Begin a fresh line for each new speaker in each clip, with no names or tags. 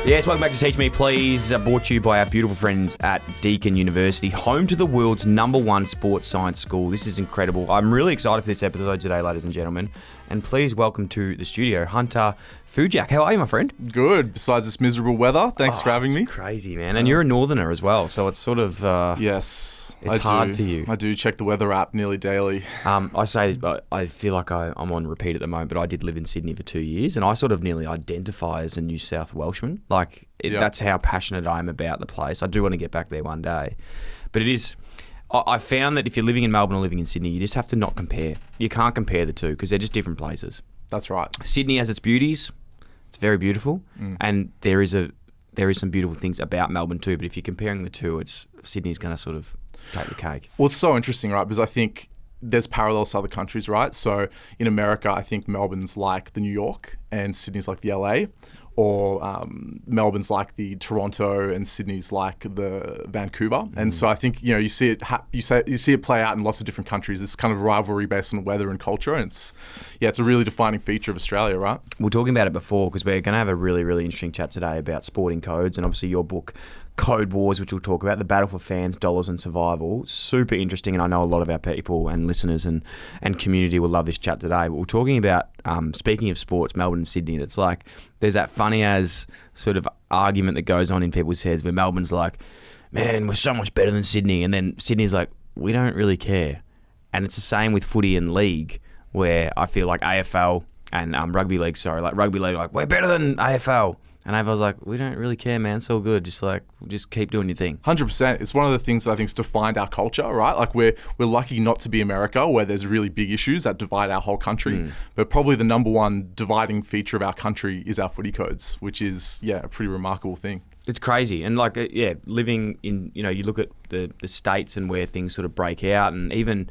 Yes, welcome back to Teach Me Pls, brought to you by our beautiful friends at Deakin University, home to the world's #1 sports science school. This is incredible. I'm really excited for this episode today, ladies and gentlemen. And please welcome to the studio, Hunter Fujak. How are you, my friend?
Good, besides this miserable weather. Thanks for having me.
Crazy, man. And you're a northerner as well, so it's sort of...
Yes.
It's hard for you.
I do check the weather app nearly daily.
I say this, but I feel like I'm on repeat at the moment, but I did live in Sydney for 2 years, and I sort of nearly identify as a New South Welshman. That's how passionate I am about the place. I do want to get back there one day. But it is... I found that if you're living in Melbourne or living in Sydney, you just have to not compare. You can't compare the two because they're just different places.
That's right.
Sydney has its beauties. It's very beautiful. And there is some beautiful things about Melbourne too. But if you're comparing the two, Sydney's going to sort of take the cake.
Well, it's so interesting, right? Because I think there's parallels to other countries, right? So in America, I think Melbourne's like the New York and Sydney's like the LA. Or Melbourne's like the Toronto and Sydney's like the Vancouver, and so I think you see it play out in lots of different countries. This kind of rivalry based on weather and culture, and it's a really defining feature of Australia, right?
We were talking about it before because we're going to have a really, really interesting chat today about sporting codes, and obviously your book, Code Wars, which we'll talk about, the battle for fans, dollars and survival. Super interesting, and I know a lot of our people and listeners and community will love this chat today. But we're talking about, speaking of sports, Melbourne and Sydney, and it's like there's that funny as sort of argument that goes on in people's heads where Melbourne's like, man, we're so much better than Sydney, and then Sydney's like, we don't really care. And it's the same with footy and league, where I feel like AFL and rugby league, like we're better than AFL. And AFL's like, we don't really care, man. It's all good. Just keep doing your thing.
100%. It's one of the things that I think's defined our culture, right? Like we're lucky not to be America, where there's really big issues that divide our whole country. But probably the #1 dividing feature of our country is our footy codes, which is a pretty remarkable thing.
It's crazy. And living in, you look at the states and where things sort of break out, and even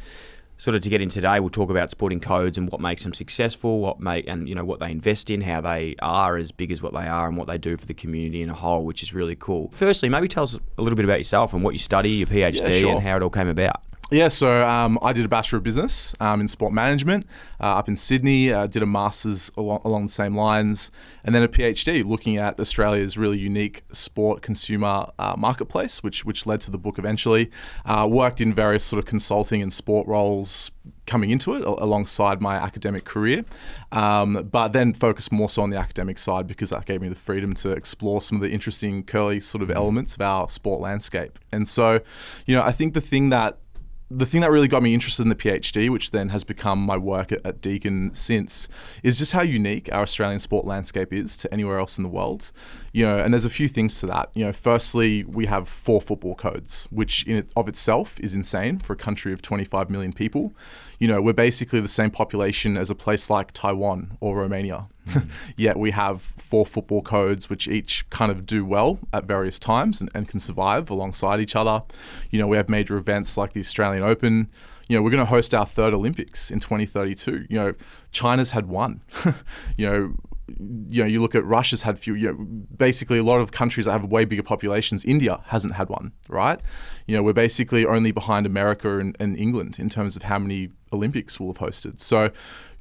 sort of to get in today, we'll talk about sporting codes and what makes them successful, what they invest in, how they are as big as what they are, and what they do for the community in a whole, which is really cool. Firstly, maybe tell us a little bit about yourself and what you study, your PhD, and how it all came about.
Yeah, so I did a Bachelor of Business in Sport Management up in Sydney, did a Master's along the same lines, and then a PhD looking at Australia's really unique sport consumer marketplace, which led to the book eventually. Worked in various sort of consulting and sport roles coming into it alongside my academic career, but then focused more so on the academic side because that gave me the freedom to explore some of the interesting curly sort of elements of our sport landscape. And so, I think the thing that really got me interested in the PhD, which then has become my work at Deakin since, is just how unique our Australian sport landscape is to anywhere else in the world. And there's a few things to that. Firstly, we have 4 football codes, which in of itself is insane for a country of 25 million people. We're basically the same population as a place like Taiwan or Romania. Yet we have 4 football codes, which each kind of do well at various times and can survive alongside each other. We have major events like the Australian Open. We're going to host our 3rd Olympics in 2032. China's had 1. You look at Russia's had few. Basically a lot of countries that have way bigger populations. India hasn't had one, right? We're basically only behind America and England in terms of how many Olympics we'll have hosted. So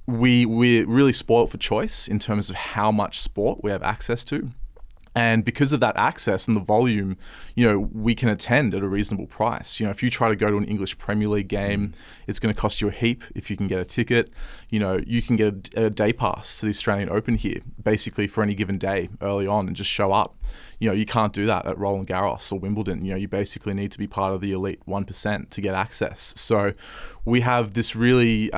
we're really spoiled for choice in terms of how much sport we have access to. And because of that access and the volume, we can attend at a reasonable price. If you try to go to an English Premier League game, it's going to cost you a heap if you can get a ticket. You can get a day pass to the Australian Open here, basically for any given day early on and just show up. You can't do that at Roland Garros or Wimbledon. You basically need to be part of the elite 1% to get access. So we have this really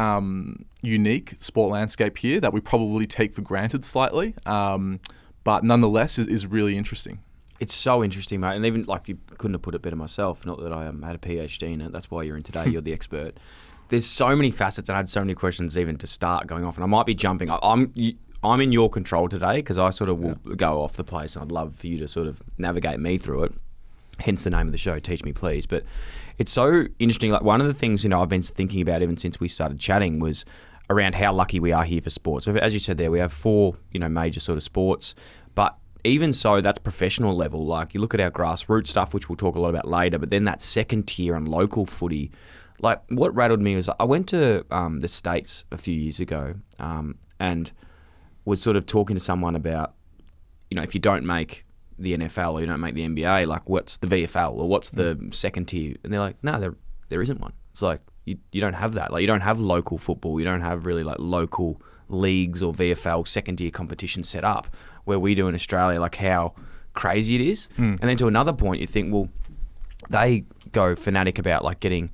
unique sport landscape here that we probably take for granted slightly. But nonetheless is really interesting.
It's so interesting, mate. And even you couldn't have put it better myself. Not that I had a PhD in it. That's why you're in today. You're the expert. There's so many facets, and I had so many questions even to start going off. And I might be jumping. I'm in your control today because I sort of will go off the place, and I'd love for you to sort of navigate me through it. Hence the name of the show, Teach Me Pls. But it's so interesting. One of the things I've been thinking about even since we started chatting was around how lucky we are here for sports. So as you said there, we have 4, major sort of sports, but even so, that's professional level. You look at our grassroots stuff, which we'll talk a lot about later, but then that second tier and local footy, what rattled me was I went to the States a few years ago and was sort of talking to someone about, if you don't make the NFL or you don't make the NBA, like what's the VFL or what's the second tier? And they're like, no, there isn't one. It's like you don't have that. Like you don't have local football. You don't have really like local leagues or VFL second tier competition set up where we do in Australia. Like how crazy it is. And then to another point, you think, well, they go fanatic about like getting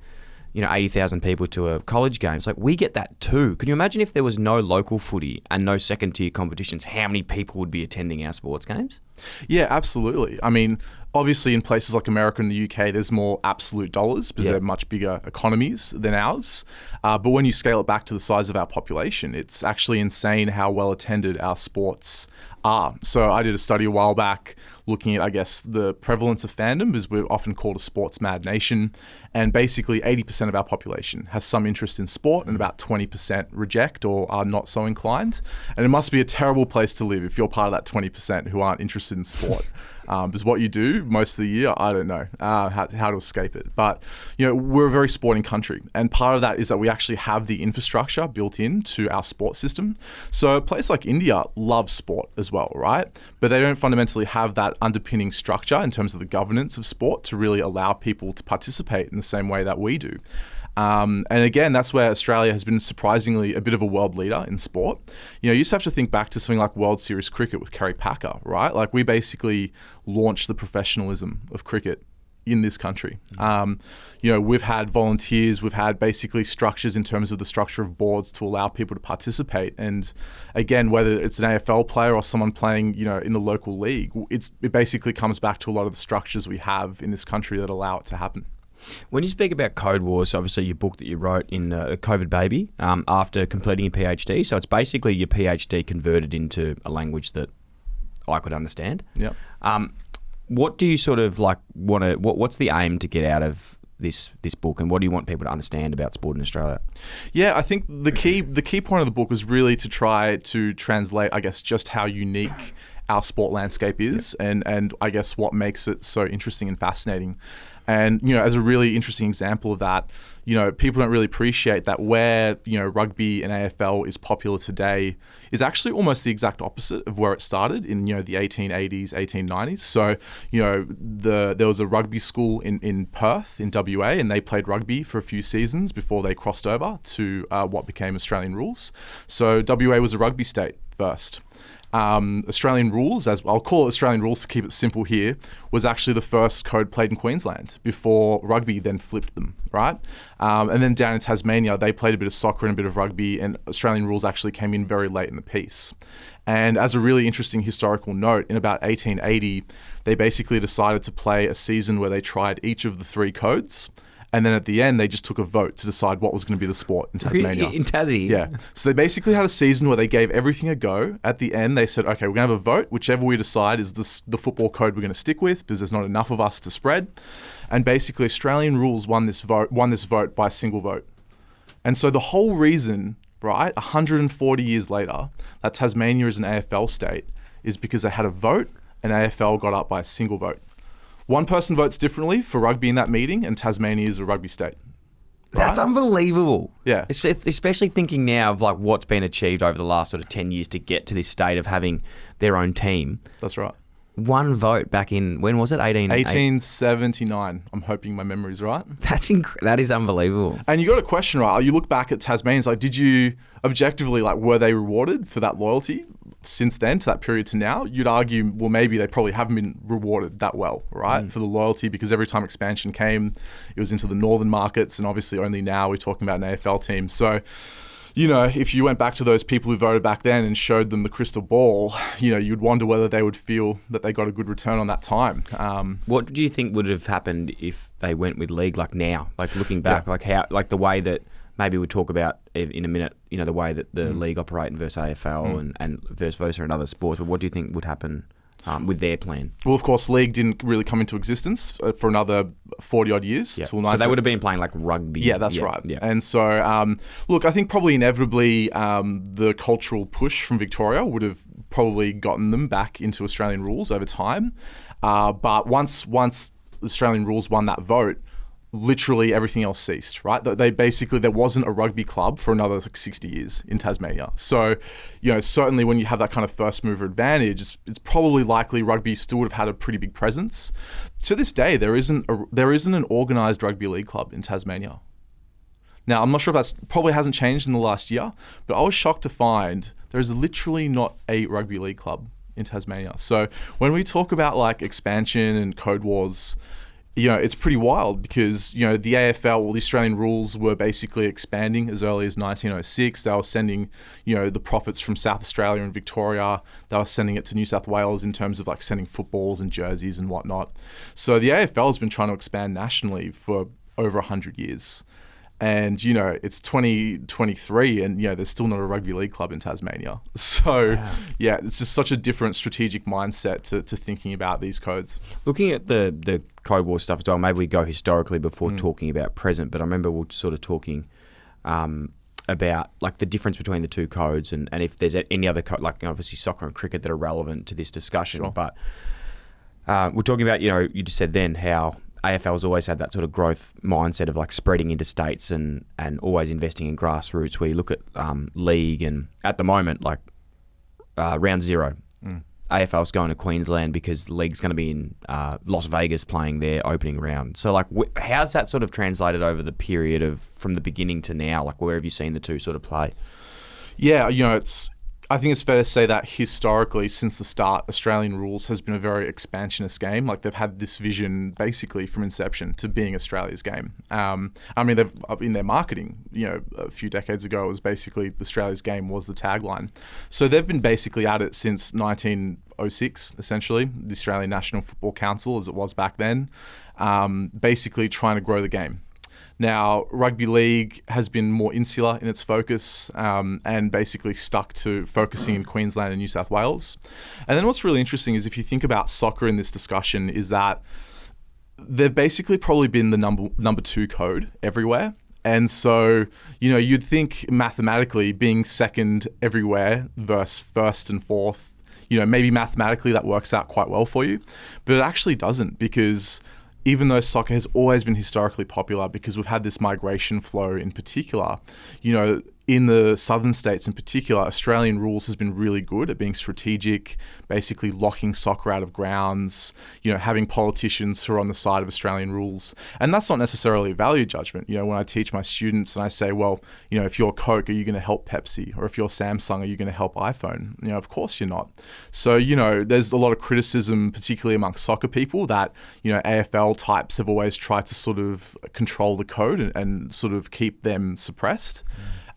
80,000 people to a college game. It's like we get that too. Can you imagine if there was no local footy and no second tier competitions, how many people would be attending our sports games?
Yeah, absolutely. I mean, obviously in places like America and the UK, there's more absolute dollars because they're much bigger economies than ours. But when you scale it back to the size of our population, it's actually insane how well attended our sports are. So I did a study a while back looking at, I guess, the prevalence of fandom, because we're often called a sports mad nation. And basically 80% of our population has some interest in sport and about 20% reject or are not so inclined. And it must be a terrible place to live if you're part of that 20% who aren't interested in sport. Because what you do most of the year, I don't know how to escape it. But, we're a very sporting country. And part of that is that we actually have the infrastructure built into our sports system. So a place like India loves sport as well, right? But they don't fundamentally have that underpinning structure in terms of the governance of sport to really allow people to participate in the same way that we do. And again, that's where Australia has been surprisingly a bit of a world leader in sport. You used to have to think back to something like World Series cricket with Kerry Packer, right? Like we basically launched the professionalism of cricket in this country. We've had volunteers, we've had basically structures in terms of the structure of boards to allow people to participate. And again, whether it's an AFL player or someone playing, in the local league, it basically comes back to a lot of the structures we have in this country that allow it to happen.
When you speak about Code Wars, obviously your book that you wrote in COVID Baby after completing your PhD, so it's basically your PhD converted into a language that I could understand.
Yeah.
What do you sort of like want to? What's the aim to get out of this book, and what do you want people to understand about sport in Australia?
Yeah, I think the key point of the book was really to try to translate, I guess, just how unique our sport landscape is, and I guess what makes it so interesting and fascinating. And, as a really interesting example of that, people don't really appreciate that where, rugby and AFL is popular today is actually almost the exact opposite of where it started in, the 1880s, 1890s. So, there was a rugby school in Perth in WA, and they played rugby for a few seasons before they crossed over to what became Australian rules. So WA was a rugby state first. Australian rules, as I'll call it Australian rules to keep it simple here, was actually the first code played in Queensland before rugby then flipped them, right? And then down in Tasmania, they played a bit of soccer and a bit of rugby, and Australian rules actually came in very late in the piece. And as a really interesting historical note, in about 1880, they basically decided to play a season where they tried each of the three codes. And then at the end, they just took a vote to decide what was going to be the sport in Tasmania.
In Tassie?
Yeah. So they basically had a season where they gave everything a go. At the end, they said, okay, we're going to have a vote. Whichever we decide is the football code we're going to stick with, because there's not enough of us to spread. And basically, Australian rules won this vote by a single vote. And so the whole reason, right, 140 years later, that Tasmania is an AFL state is because they had a vote and AFL got up by a single vote. One person votes differently for rugby in that meeting, and Tasmania is a rugby state. Right?
That's unbelievable.
Yeah.
Especially thinking now of like what's been achieved over the last sort of 10 years to get to this state of having their own team.
That's right.
One vote back in, when was it?
1879. I'm hoping my memory's right.
That is unbelievable.
And you got a question, right? You look back at Tasmanians, like, did you objectively, like, were they rewarded for that loyalty since then to that period to now? You'd argue, well, maybe they probably haven't been rewarded that well, right? For the loyalty, because every time expansion came, it was into the northern markets, and obviously only now we're talking about an AFL team. So, if you went back to those people who voted back then and showed them the crystal ball, you'd wonder whether they would feel that they got a good return on that time.
What do you think would have happened if they went with league like now? Like looking back, like how, like the way that maybe we'll talk about in a minute, the way that the league operate versus AFL and vice versa in other sports. But what do you think would happen with their plan?
Well, of course, league didn't really come into existence for another 40-odd years.
Yeah. So they would have been playing like rugby.
Yeah, that's right. Yeah. And so, look, I think probably inevitably the cultural push from Victoria would have probably gotten them back into Australian rules over time. But once Australian rules won that vote, literally everything else ceased, right? There wasn't a rugby club for another 60 years in Tasmania. So, certainly when you have that kind of first mover advantage, it's probably likely rugby still would have had a pretty big presence. To this day, there isn't an organised rugby league club in Tasmania. Now, I'm not sure if that's probably hasn't changed in the last year, but I was shocked to find there is literally not a rugby league club in Tasmania. So when we talk about like expansion and code wars, it's pretty wild because, the AFL, the Australian rules were basically expanding as early as 1906. They were sending, the profits from South Australia and Victoria, they were sending it to New South Wales in terms of like sending footballs and jerseys and whatnot. So the AFL has been trying to expand nationally for over 100 years. And, it's 2023 and, there's still not a rugby league club in Tasmania. So, yeah, it's just such a different strategic mindset to thinking about these codes.
Looking at the Code War stuff as well, maybe we go historically before talking about present, but I remember we were sort of talking about like the difference between the two codes and if there's any other code, like obviously soccer and cricket that are relevant to this discussion.
Sure.
But we're talking about, you just said then how AFL's always had that sort of growth mindset of like spreading into states and always investing in grassroots, where you look at league and at the moment, like round zero, AFL's going to Queensland because the league's going to be in Las Vegas playing their opening round. So like how's that sort of translated over the period of from the beginning to now? Like where have you seen the two sort of play?
Yeah, I think it's fair to say that historically, since the start, Australian rules has been a very expansionist game. Like they've had this vision basically from inception to being Australia's game. They've in their marketing, a few decades ago, it was basically Australia's game was the tagline. So they've been basically at it since 1906, essentially, the Australian National Football Council, as it was back then, basically trying to grow the game. Now, rugby league has been more insular in its focus and basically stuck to focusing in Queensland and New South Wales. And then what's really interesting is if you think about soccer in this discussion is that they've basically probably been the number two code everywhere. And so, you'd think mathematically being second everywhere versus first and fourth, maybe mathematically that works out quite well for you, but it actually doesn't because even though soccer has always been historically popular because we've had this migration flow in particular, in the southern states in particular, Australian rules has been really good at being strategic, basically locking soccer out of grounds, having politicians who are on the side of Australian rules. And that's not necessarily a value judgment. When I teach my students and I say, well, if you're Coke, are you going to help Pepsi? Or if you're Samsung, are you going to help iPhone? Of course you're not. So, there's a lot of criticism, particularly amongst soccer people, that, AFL types have always tried to sort of control the code and sort of keep them suppressed.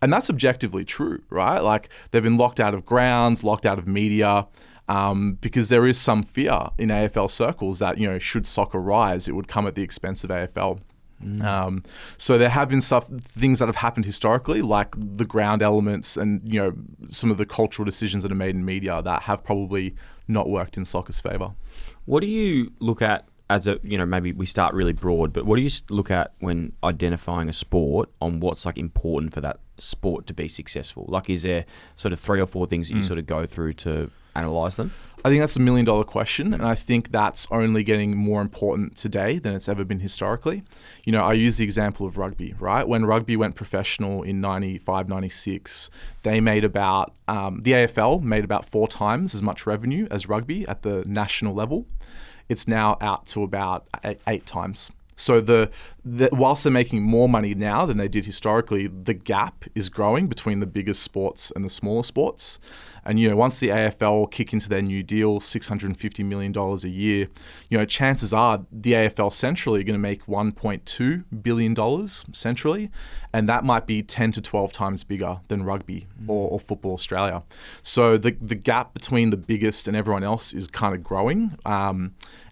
And that's objectively true, right? Like they've been locked out of grounds, locked out of media, because there is some fear in AFL circles that, should soccer rise, it would come at the expense of AFL. So there have been things that have happened historically, like the ground elements and, some of the cultural decisions that are made in media that have probably not worked in soccer's favour.
What do you look at as a, maybe we start really broad, but what do you look at when identifying a sport on what's like important for that sport to be successful? Like, is there sort of 3 or 4 things that you sort of go through to analyse them?
I think that's $1 million question, and I think that's only getting more important today than it's ever been historically. I use the example of rugby, right? When rugby went professional in 95, 96, they made about, the AFL made about 4 times as much revenue as rugby at the national level. It's now out to about 8 times. So whilst they're making more money now than they did historically, the gap is growing between the biggest sports and the smaller sports. And, once the AFL kick into their new deal, $650 million a year, chances are the AFL centrally are going to make $1.2 billion centrally. And that might be 10 to 12 times bigger than rugby or Football Australia. So the gap between the biggest and everyone else is kind of growing.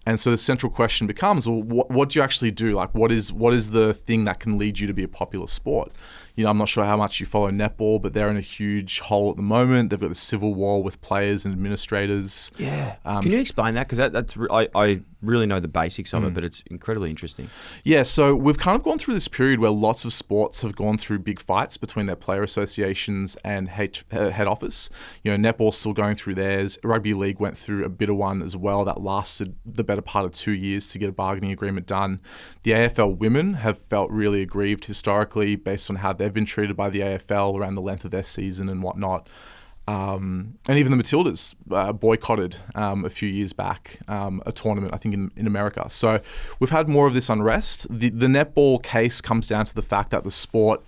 And so the central question becomes, well, what do you actually do? Like, what is the thing that can lead you to be a popular sport? I'm not sure how much you follow netball, but they're in a huge hole at the moment. They've got the civil war with players and administrators.
Yeah. Can you explain that? Because I really know the basics of it, but it's incredibly interesting.
Yeah, so we've kind of gone through this period where lots of sports have gone through big fights between their player associations and head office. Netball's still going through theirs. Rugby league went through a bit of one as well that lasted the better part of 2 years to get a bargaining agreement done. The AFL women have felt really aggrieved historically based on how they've been treated by the AFL around the length of their season and whatnot. And even the Matildas boycotted a few years back a tournament, I think, in America. So we've had more of this unrest. The netball case comes down to the fact that the sport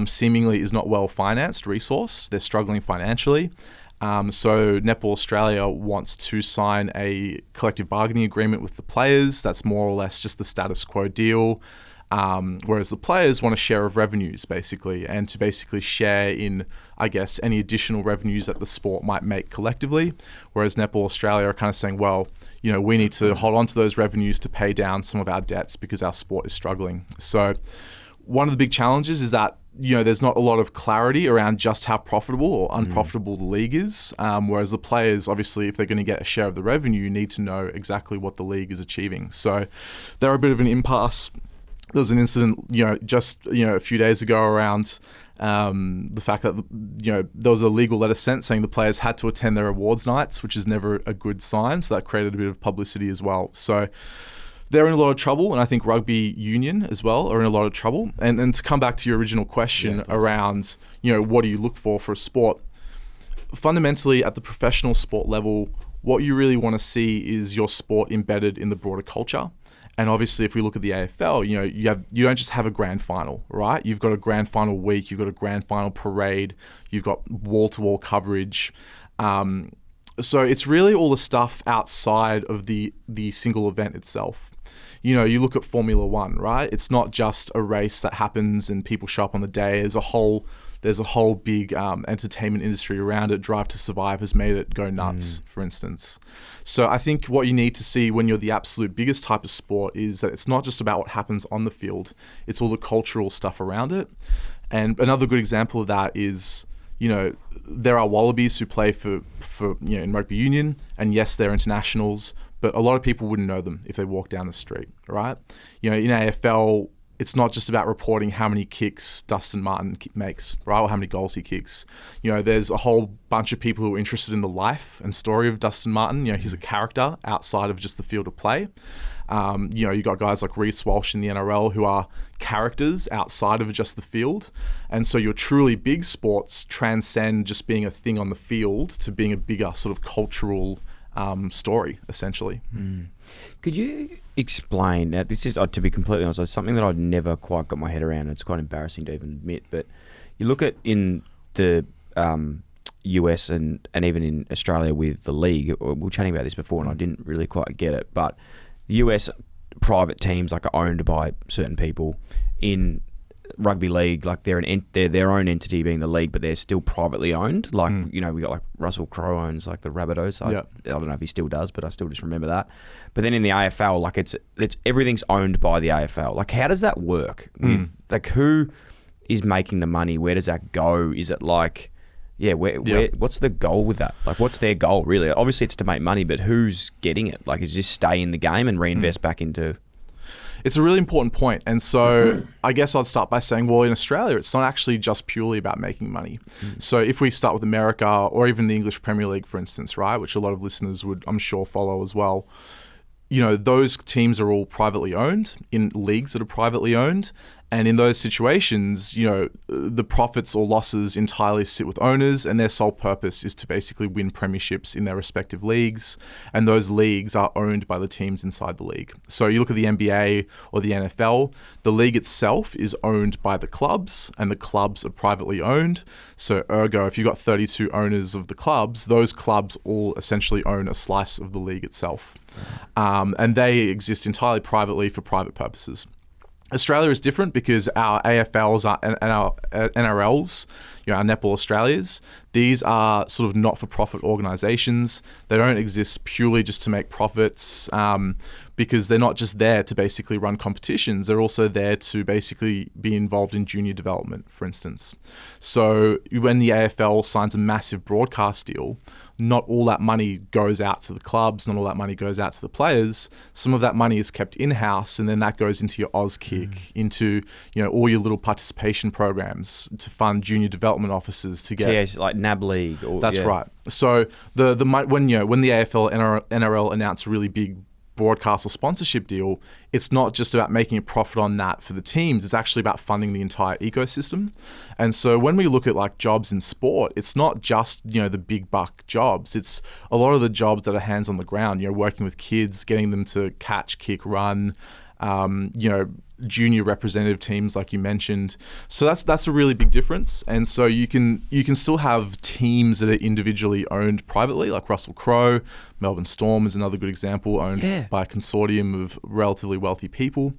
seemingly is not well financed, resourced. They're struggling financially. So Netball Australia wants to sign a collective bargaining agreement with the players. That's more or less just the status quo deal. Whereas the players want a share of revenues, basically, and to basically share in, I guess, any additional revenues that the sport might make collectively. Whereas Netball Australia are kind of saying, well, we need to hold on to those revenues to pay down some of our debts because our sport is struggling. So one of the big challenges is that, there's not a lot of clarity around just how profitable or unprofitable the league is. Whereas the players, obviously, if they're going to get a share of the revenue, need to know exactly what the league is achieving. So they're a bit of an impasse. There was an incident, just a few days ago around the fact that there was a legal letter sent saying the players had to attend their awards nights, which is never a good sign. So that created a bit of publicity as well. So they're in a lot of trouble, and I think rugby union as well are in a lot of trouble. And to come back to your original question around what do you look for a sport? Fundamentally, at the professional sport level, what you really want to see is your sport embedded in the broader culture. And obviously, if we look at the AFL, you don't just have a grand final, right? You've got a grand final week, you've got a grand final parade, you've got wall-to-wall coverage. So it's really all the stuff outside of the single event itself. You look at Formula One, right? It's not just a race that happens and people show up on the day. There's a whole big entertainment industry around it. Drive to Survive has made it go nuts, for instance. So I think what you need to see when you're the absolute biggest type of sport is that it's not just about what happens on the field. It's all the cultural stuff around it. And another good example of that is, there are Wallabies who play for in rugby union, and yes, they're internationals, but a lot of people wouldn't know them if they walk down the street, right? In AFL, it's not just about reporting how many kicks Dustin Martin makes, right? Or how many goals he kicks. There's a whole bunch of people who are interested in the life and story of Dustin Martin. He's a character outside of just the field of play. You got guys like Reece Walsh in the NRL who are characters outside of just the field. And so your truly big sports transcend just being a thing on the field to being a bigger sort of cultural story, essentially.
Could you explain, now this is, to be completely honest, something that I've never quite got my head around. It's quite embarrassing to even admit, but you look at in the US and even in Australia with the league, we were chatting about this before and I didn't really quite get it, but the US private teams are owned by certain people. In rugby league, they're their own entity being the league, but they're still privately owned. We got Russell Crowe owns the Rabbitohs. I don't know if he still does, but I still just remember that. But then in the AFL, it's everything's owned by the AFL. How does that work? With who is making the money? Where does that go? Is it where what's the goal with that? What's their goal really? Obviously it's to make money, but who's getting it? Is it just stay in the game and reinvest back into?
It's a really important point. And so I guess I'd start by saying, well, in Australia, it's not actually just purely about making money. So if we start with America or even the English Premier League, for instance, right, which a lot of listeners would, I'm sure, follow as well, those teams are all privately owned in leagues that are privately owned. And in those situations, the profits or losses entirely sit with owners, and their sole purpose is to basically win premierships in their respective leagues. And those leagues are owned by the teams inside the league. So you look at the NBA or the NFL, the league itself is owned by the clubs, and the clubs are privately owned. So ergo, if you've got 32 owners of the clubs, those clubs all essentially own a slice of the league itself. And they exist entirely privately for private purposes. Australia is different because our AFLs and our NRLs, our Netball Australias, these are sort of not-for-profit organisations. They don't exist purely just to make profits, because they're not just there to basically run competitions. They're also there to basically be involved in junior development, for instance. So when the AFL signs a massive broadcast deal, not all that money goes out to the clubs, not all that money goes out to the players. Some of that money is kept in-house, and then that goes into your Auskick, into all your little participation programs to fund junior development officers to get
like NAB League.
That's right. So when the AFL NRL announce a really big broadcast or sponsorship deal, it's not just about making a profit on that for the teams. It's actually about funding the entire ecosystem. And so when we look at like jobs in sport, it's not just the big buck jobs. It's a lot of the jobs that are hands on the ground. Working with kids, getting them to catch, kick, run. Junior representative teams, like you mentioned. So that's a really big difference. And so you can still have teams that are individually owned privately, like Russell Crowe. Melbourne Storm is another good example, owned by a consortium of relatively wealthy people.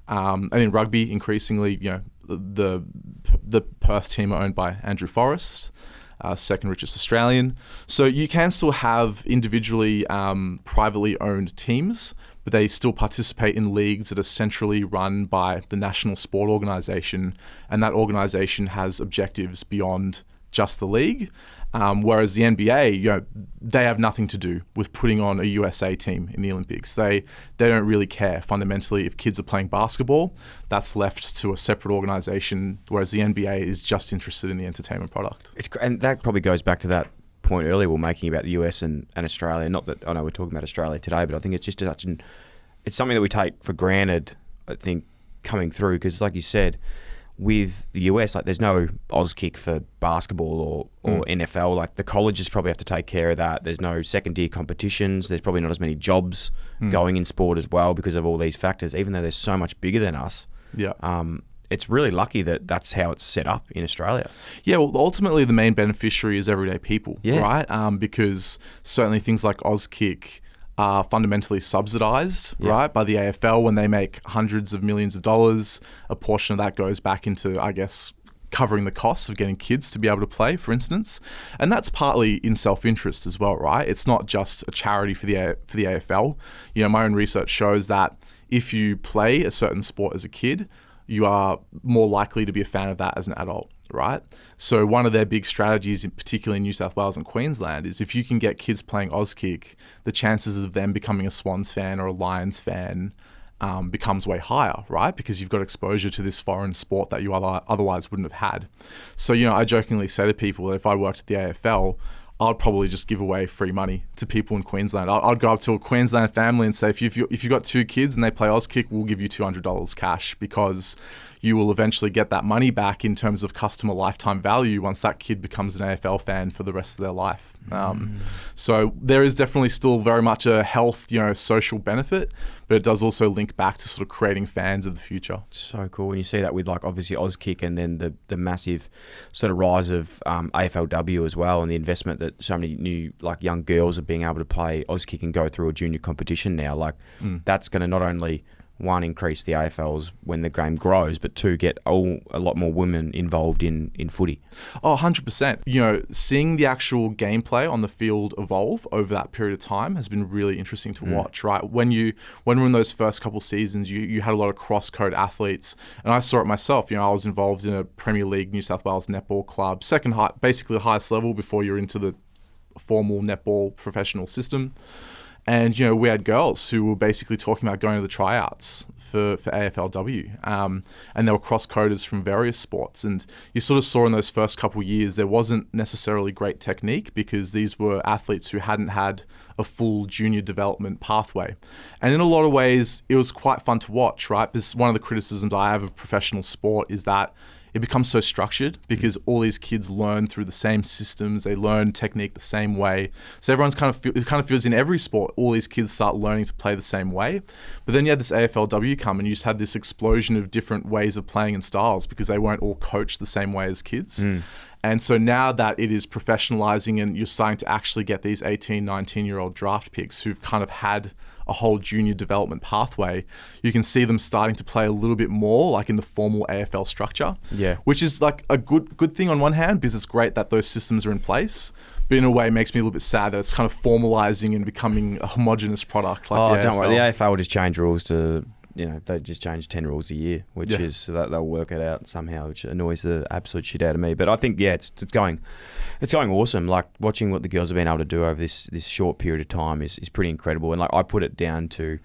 And in rugby, increasingly, the Perth team are owned by Andrew Forrest, second richest Australian. So you can still have individually privately owned teams, but they still participate in leagues that are centrally run by the National Sport Organisation, and that organisation has objectives beyond just the league. Whereas the NBA, they have nothing to do with putting on a USA team in the Olympics. They don't really care fundamentally if kids are playing basketball. That's left to a separate organisation, whereas the NBA is just interested in the entertainment product.
And that probably goes back to that point earlier we were making about the US and Australia. Not that I know we're talking about Australia today, but I think it's just it's something that we take for granted, I think, coming through, because like you said, with the US, like there's no Auskick for basketball or NFL. Like the colleges probably have to take care of that. There's no second tier competitions. There's probably not as many jobs going in sport as well because of all these factors, even though they're so much bigger than us.
Yeah.
It's really lucky that that's how it's set up in Australia.
Yeah, well, ultimately the main beneficiary is everyday people, right? Because certainly things like Auskick are fundamentally subsidised, right, by the AFL. When they make hundreds of millions of dollars, a portion of that goes back into, I guess, covering the costs of getting kids to be able to play, for instance. And that's partly in self-interest as well, right? It's not just a charity for the AFL. My own research shows that if you play a certain sport as a kid, you are more likely to be a fan of that as an adult, right? So one of their big strategies, particularly in New South Wales and Queensland, is if you can get kids playing Auskick, the chances of them becoming a Swans fan or a Lions fan becomes way higher, right? Because you've got exposure to this foreign sport that you otherwise wouldn't have had. So, I jokingly say to people that if I worked at the AFL, I'd probably just give away free money to people in Queensland. I'd go up to a Queensland family and say, if you've got two kids and they play Auskick, we'll give you $200 cash, because you will eventually get that money back in terms of customer lifetime value once that kid becomes an AFL fan for the rest of their life. So there is definitely still very much a health, social benefit, but it does also link back to sort of creating fans of the future.
So cool. And you see that with like obviously Auskick and then the massive sort of rise of AFLW as well, and the investment that so many new like young girls are being able to play Auskick and go through a junior competition now. Like that's going to not only one, increase the AFLs when the game grows, but two, get a lot more women involved in footy.
Oh, 100%. Seeing the actual gameplay on the field evolve over that period of time has been really interesting to watch, right? When we're in those first couple seasons, you had a lot of cross-code athletes, and I saw it myself. I was involved in a Premier League New South Wales netball club, basically the highest level before you're into the formal netball professional system. And, we had girls who were basically talking about going to the tryouts for AFLW. And they were cross-coders from various sports. And you sort of saw in those first couple of years, there wasn't necessarily great technique because these were athletes who hadn't had a full junior development pathway. And in a lot of ways, it was quite fun to watch, right? Because one of the criticisms I have of professional sport is that it becomes so structured because all these kids learn through the same systems. They learn technique the same way. So everyone's it kind of feels in every sport, all these kids start learning to play the same way. But then you had this AFLW come and you just had this explosion of different ways of playing and styles because they weren't all coached the same way as kids. And so now that it is professionalizing and you're starting to actually get these 18, 19-year-old draft picks who've kind of had a whole junior development pathway, you can see them starting to play a little bit more like in the formal AFL structure.
Yeah.
Which is like a good thing on one hand, because it's great that those systems are in place. But in a way, it makes me a little bit sad that it's kind of formalizing and becoming a homogenous product like the AFL.
Don't worry. The AFL will just change rules to, they just change 10 rules a year, which is so that they'll work it out somehow, which annoys the absolute shit out of me. But I think, it's going awesome. Like watching what the girls have been able to do over this short period of time is pretty incredible. And like I put it down to,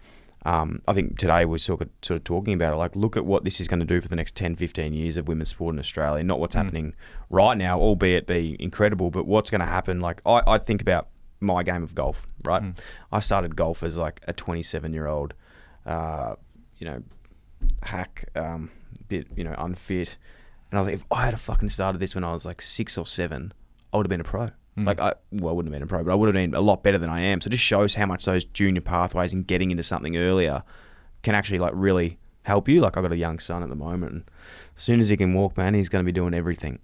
I think today we're sort of talking about it. Like look at what this is going to do for the next 10, 15 years of women's sport in Australia. Not what's happening right now, albeit be incredible, but what's going to happen. Like I think about my game of golf, right? I started golf as like a 27-year-old, hack, bit, unfit. And I was like, if I had fucking started this when I was like 6 or 7, I would have been a pro. Like, I wouldn't have been a pro, but I would have been a lot better than I am. So it just shows how much those junior pathways and getting into something earlier can actually like really help you. Like I've got a young son at the moment, and as soon as he can walk, man, he's going to be doing everything.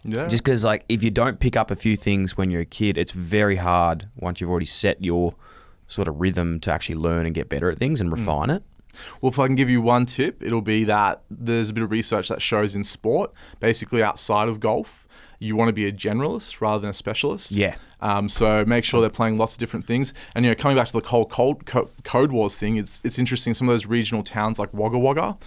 Yeah. Just because like if you don't pick up a few things when you're a kid, it's very hard once you've already set your sort of rhythm to actually learn and get better at things and refine it.
Well, if I can give you one tip, it'll be that there's a bit of research that shows in sport, basically outside of golf, you want to be a generalist rather than a specialist.
Yeah.
So make sure they're playing lots of different things. And, coming back to the whole Code Wars thing, it's interesting. Some of those regional towns like Wagga Wagga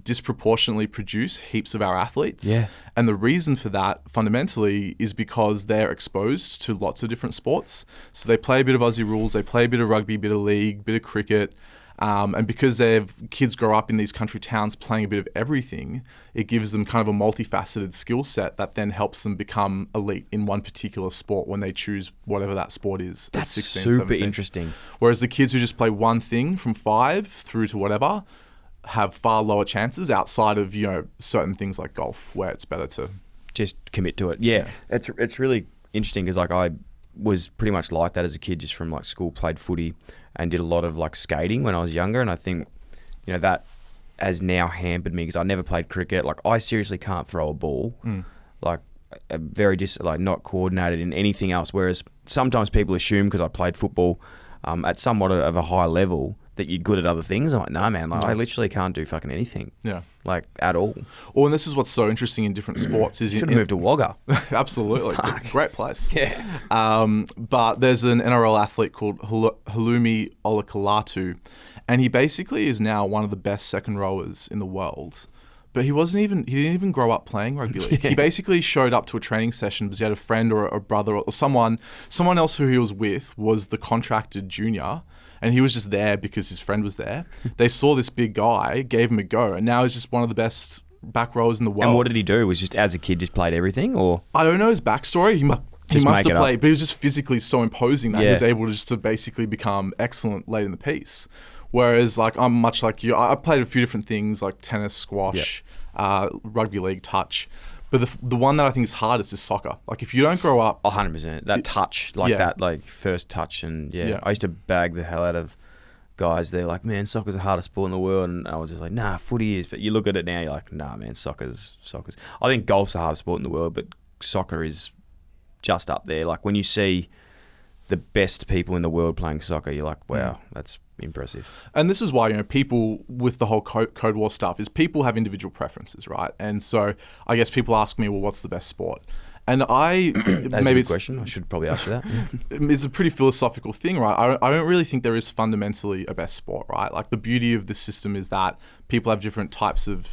disproportionately produce heaps of our athletes.
Yeah.
And the reason for that fundamentally is because they're exposed to lots of different sports. So they play a bit of Aussie rules, they play a bit of rugby, bit of league, bit of cricket. And because kids grow up in these country towns playing a bit of everything, it gives them kind of a multifaceted skill set that then helps them become elite in one particular sport when they choose whatever that sport is.
That's
16,
super
17.
interesting.
Whereas the kids who just play one thing from 5 through to whatever have far lower chances outside of, certain things like golf, where it's better to
just commit to it. Yeah. It's really interesting because like I was pretty much like that as a kid, just from like school, played footy and did a lot of like skating when I was younger. And I think, that has now hampered me because I never played cricket. Like I seriously can't throw a ball. Like very not coordinated in anything else. Whereas sometimes people assume because I played football at somewhat of a high level that you're good at other things. I'm like, no, man, like I literally can't do fucking anything. Yeah. Like at all.
Well, and this is what's so interesting in different sports is
should have moved to Wagga.
Absolutely. Great place.
Yeah.
But there's an NRL athlete called Halumi Olakalatu, and he basically is now one of the best second rowers in the world. But he didn't even grow up playing rugby league. He basically showed up to a training session because he had a friend or a brother or someone else who he was with was the contracted junior. And he was just there because his friend was there. They saw this big guy, gave him a go, and now he's just one of the best back rowers in the world.
And what did he do? Was just as a kid just played everything, or
I don't know his backstory. He must have played, but he was just physically so imposing that he was able to basically become excellent late in the piece. Whereas like I'm much like you. I played a few different things like tennis, squash, rugby league, touch. But the one that I think is hardest is soccer. Like if you don't grow up...
100%. That touch, that like first touch. And I used to bag the hell out of guys. They're like, man, soccer's the hardest sport in the world. And I was just like, nah, footy is. But you look at it now, you're like, nah, man, soccer's. I think golf's the hardest sport in the world, but soccer is just up there. Like when you see the best people in the world playing soccer, you're like, wow, that's impressive.
And this is why, people with the whole Code War stuff is people have individual preferences, right? And so I guess people ask me, well, what's the best sport? And
that's a good question. I should probably ask you that.
It's a pretty philosophical thing, right? I don't really think there is fundamentally a best sport, right? Like the beauty of this system is that people have different types of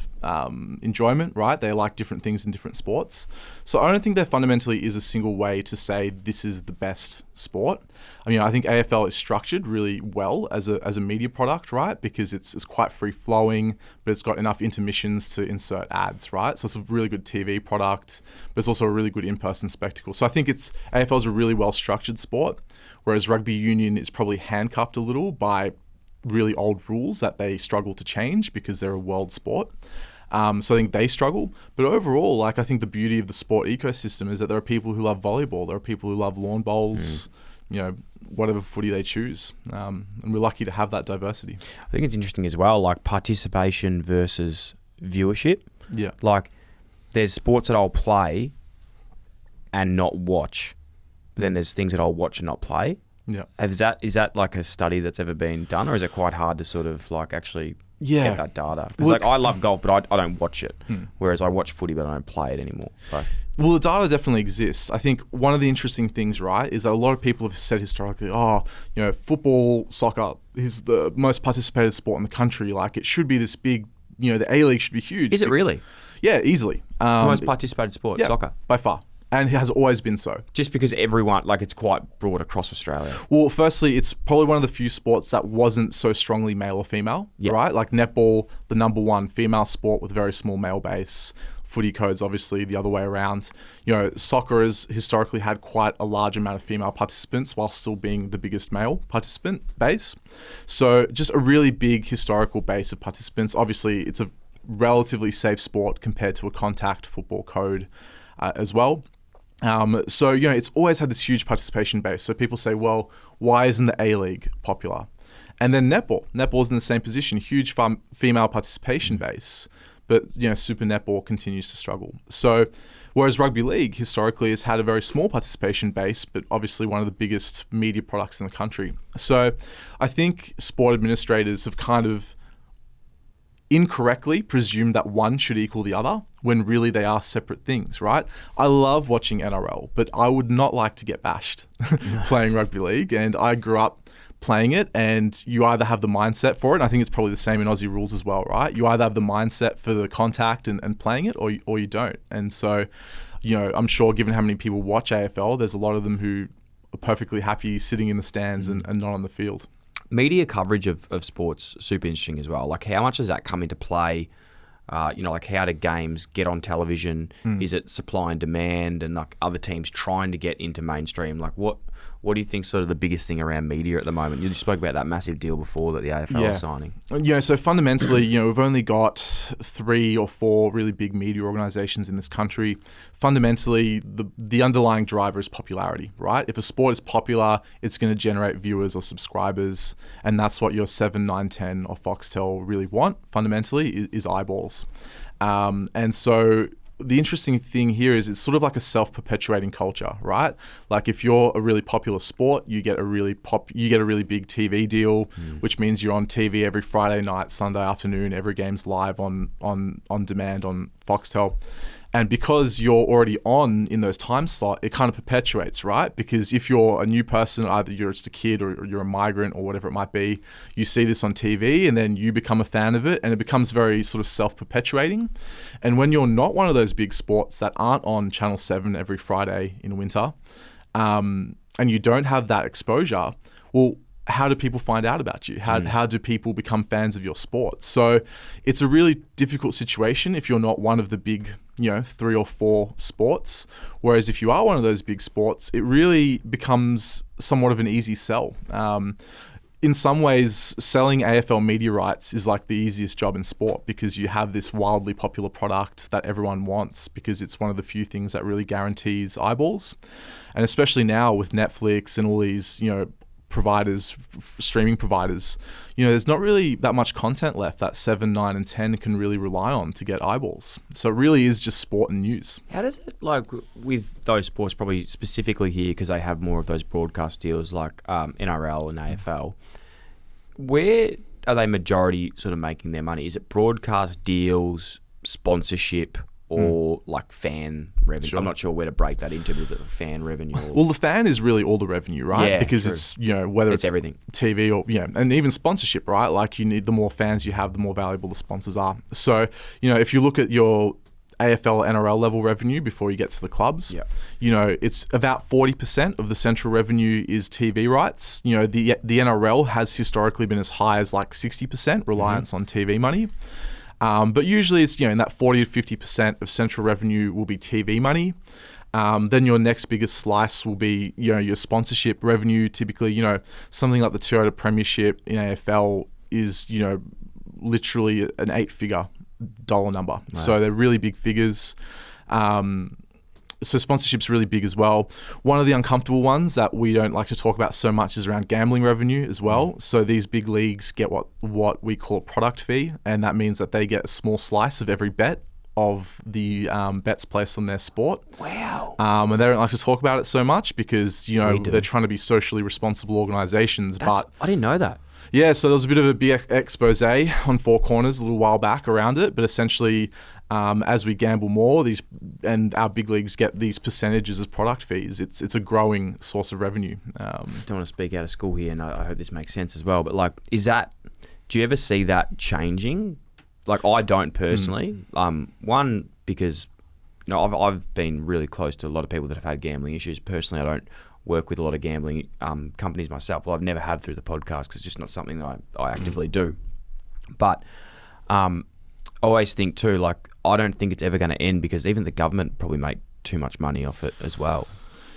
enjoyment, right? They like different things in different sports. So I don't think there fundamentally is a single way to say this is the best sport. I mean, I think AFL is structured really well as a media product, right? Because it's quite free flowing, but it's got enough intermissions to insert ads, right? So it's a really good TV product, but it's also a really good in-person spectacle. So I think AFL is a really well structured sport, whereas rugby union is probably handcuffed a little by really old rules that they struggle to change because they're a world sport. So I think they struggle. But overall, like I think the beauty of the sport ecosystem is that there are people who love volleyball, there are people who love lawn bowls, whatever footy they choose. And we're lucky to have that diversity.
I think it's interesting as well, like participation versus viewership.
Yeah.
Like there's sports that I'll play and not watch, but then there's things that I'll watch and not play.
Yeah.
Is that like a study that's ever been done, or is it quite hard to sort of like actually get that data? Because like I love golf, but I don't watch it. Whereas I watch footy, but I don't play it anymore. So.
Well, the data definitely exists. I think one of the interesting things, right, is that a lot of people have said historically, football, soccer is the most participated sport in the country. Like it should be this big, the A-League should be huge.
Is it really?
Yeah, easily.
The most participated sport, soccer?
By far. And it has always been so.
Just because everyone, like it's quite broad across Australia.
Well, firstly, it's probably one of the few sports that wasn't so strongly male or female, right? Like netball, the number one female sport with a very small male base. Footy codes, obviously, the other way around. Soccer has historically had quite a large amount of female participants while still being the biggest male participant base. So just a really big historical base of participants. Obviously, it's a relatively safe sport compared to a contact football code as well. So it's always had this huge participation base. So people say, well, why isn't the A-League popular? And then netball is in the same position, huge female participation base. But Super Netball continues to struggle. So, whereas rugby league historically has had a very small participation base, but obviously one of the biggest media products in the country. So, I think sport administrators have kind of incorrectly presumed that one should equal the other, when really they are separate things, right? I love watching NRL, but I would not like to get bashed playing rugby league, and I grew up playing it, and you either have the mindset for it, and I think it's probably the same in Aussie rules as well, right? You either have the mindset for the contact and playing it, or you don't. And so, I'm sure given how many people watch AFL, there's a lot of them who are perfectly happy sitting in the stands and not on the field.
Media coverage of sports, super interesting as well. Like how much does that come into play? Like how do games get on television? Is it supply and demand, and like other teams trying to get into mainstream? Like what do you think sort of the biggest thing around media at the moment? You spoke about that massive deal before that the AFL is signing.
So fundamentally, we've only got 3 or 4 really big media organizations in this country. Fundamentally, the underlying driver is popularity, right? If a sport is popular, it's going to generate viewers or subscribers, and that's what your 7, 9, 10 or Foxtel really want, fundamentally, is eyeballs. And so the interesting thing here is it's sort of like a self-perpetuating culture, right? Like if you're a really popular sport, you get a really big TV deal, which means you're on TV every Friday night, Sunday afternoon. Every game's live on demand on Foxtel. And because you're already on in those time slot, it kind of perpetuates, right? Because if you're a new person, either you're just a kid or you're a migrant or whatever it might be, you see this on TV and then you become a fan of it, and it becomes very sort of self-perpetuating. And when you're not one of those big sports that aren't on Channel 7 every Friday in winter, and you don't have that exposure, well, how do people find out about you? How do people become fans of your sport? So it's a really difficult situation if you're not one of the big 3 or 4 sports. Whereas if you are one of those big sports, it really becomes somewhat of an easy sell. In some ways, selling AFL media rights is like the easiest job in sport, because you have this wildly popular product that everyone wants, because it's one of the few things that really guarantees eyeballs. And especially now with Netflix and all these, providers, streaming providers, there's not really that much content left that 7, 9 and 10 can really rely on to get eyeballs. So it really is just sport and news.
How does it, like with those sports, probably specifically here because they have more of those broadcast deals like NRL and AFL, where are they majority sort of making their money? Is it broadcast deals, sponsorship, or like fan revenue? Sure. I'm not sure where to break that into, but is it fan revenue?
Well, the fan is really all the revenue, right?
Yeah,
because
true.
it's, whether it's
everything.
TV or, and even sponsorship, right? Like the more fans you have, the more valuable the sponsors are. So, if you look at your AFL, NRL level revenue before you get to the clubs, it's about 40% of the central revenue is TV rights. The NRL has historically been as high as like 60% reliance on TV money. But usually it's, in that 40 to 50% of central revenue will be TV money. Then your next biggest slice will be, your sponsorship revenue. Typically, something like the Toyota Premiership in AFL is, literally an 8-figure dollar number. Right. So they're really big figures. So sponsorship's really big as well. One of the uncomfortable ones that we don't like to talk about so much is around gambling revenue as well. So these big leagues get what we call a product fee, and that means that they get a small slice of every bet of the bets placed on their sport.
Wow.
And they don't like to talk about it so much because, you know,
We do.
they're trying to be socially responsible organisations. But
I didn't know that.
yeah, so there was a bit of a big expose on Four Corners a little while back around it. But essentially, as we gamble more, and our big leagues get these percentages as product fees, it's a growing source of revenue.
Don't want to speak out of school here, and I hope this makes sense as well. But like, do you ever see that changing? Like, I don't personally. One, because you know I've been really close to a lot of people that have had gambling issues. Personally, I don't work with a lot of gambling companies myself. Well, I've never have through the podcast because it's just not something that I actively do. But I always think too, like, I don't think it's ever going to end because even the government probably make too much money off it as well.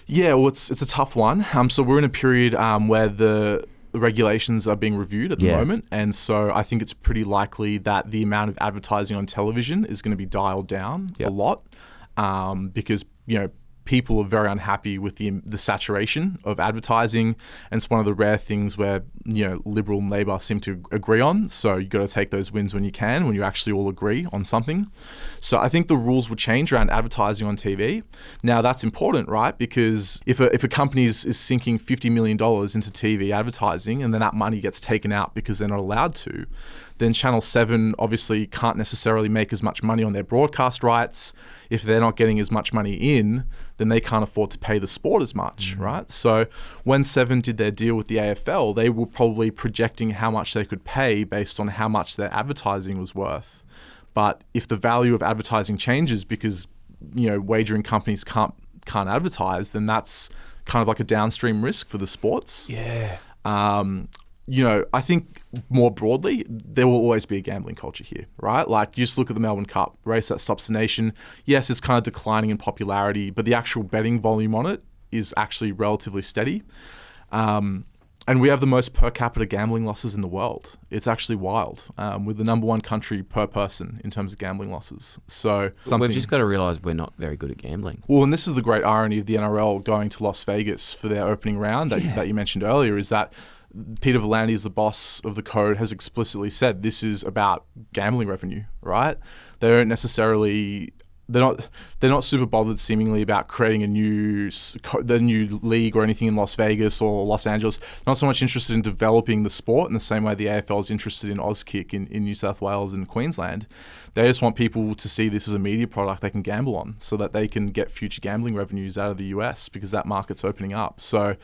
Yeah, well, it's a tough one. So we're in a period where the regulations are being reviewed at the moment, and so I think it's pretty likely that the amount of advertising on television is going to be dialed down a lot, because, you know, people are very unhappy with the saturation of advertising, and it's one of the rare things where, you know, Liberal and Labor seem to agree on. So you got to take those wins when you can, when you actually all agree on something. So I think the rules will change around advertising on TV. Now that's important, right? Because if a company is sinking $50 million into TV advertising, and then that money gets taken out because they're not allowed to, then Channel 7 obviously can't necessarily make as much money on their broadcast rights. If they're not getting as much money in, then they can't afford to pay the sport as much, right? So when 7 did their deal with the AFL, they were probably projecting how much they could pay based on how much their advertising was worth. But if the value of advertising changes because, you know, wagering companies can't advertise, then that's kind of like a downstream risk for the sports.
Yeah.
You know, I think more broadly, there will always be a gambling culture here, right? Like, you just look at the Melbourne Cup, race that stops the nation. Yes, it's kind of declining in popularity, but the actual betting volume on it is actually relatively steady. And we have the most per capita gambling losses in the world. It's actually wild. We're the number one country per person in terms of gambling losses. So
we've just got to realise we're not very good at gambling.
Well, and this is the great irony of the NRL going to Las Vegas for their opening round that you mentioned earlier, is that Peter V'landys, the boss of the code, has explicitly said this is about gambling revenue, right? They don't necessarily, they're not super bothered seemingly about creating the new league or anything in Las Vegas or Los Angeles. They're not so much interested in developing the sport in the same way the AFL is interested in Auskick in New South Wales and Queensland. They just want people to see this as a media product they can gamble on so that they can get future gambling revenues out of the US because that market's opening up. So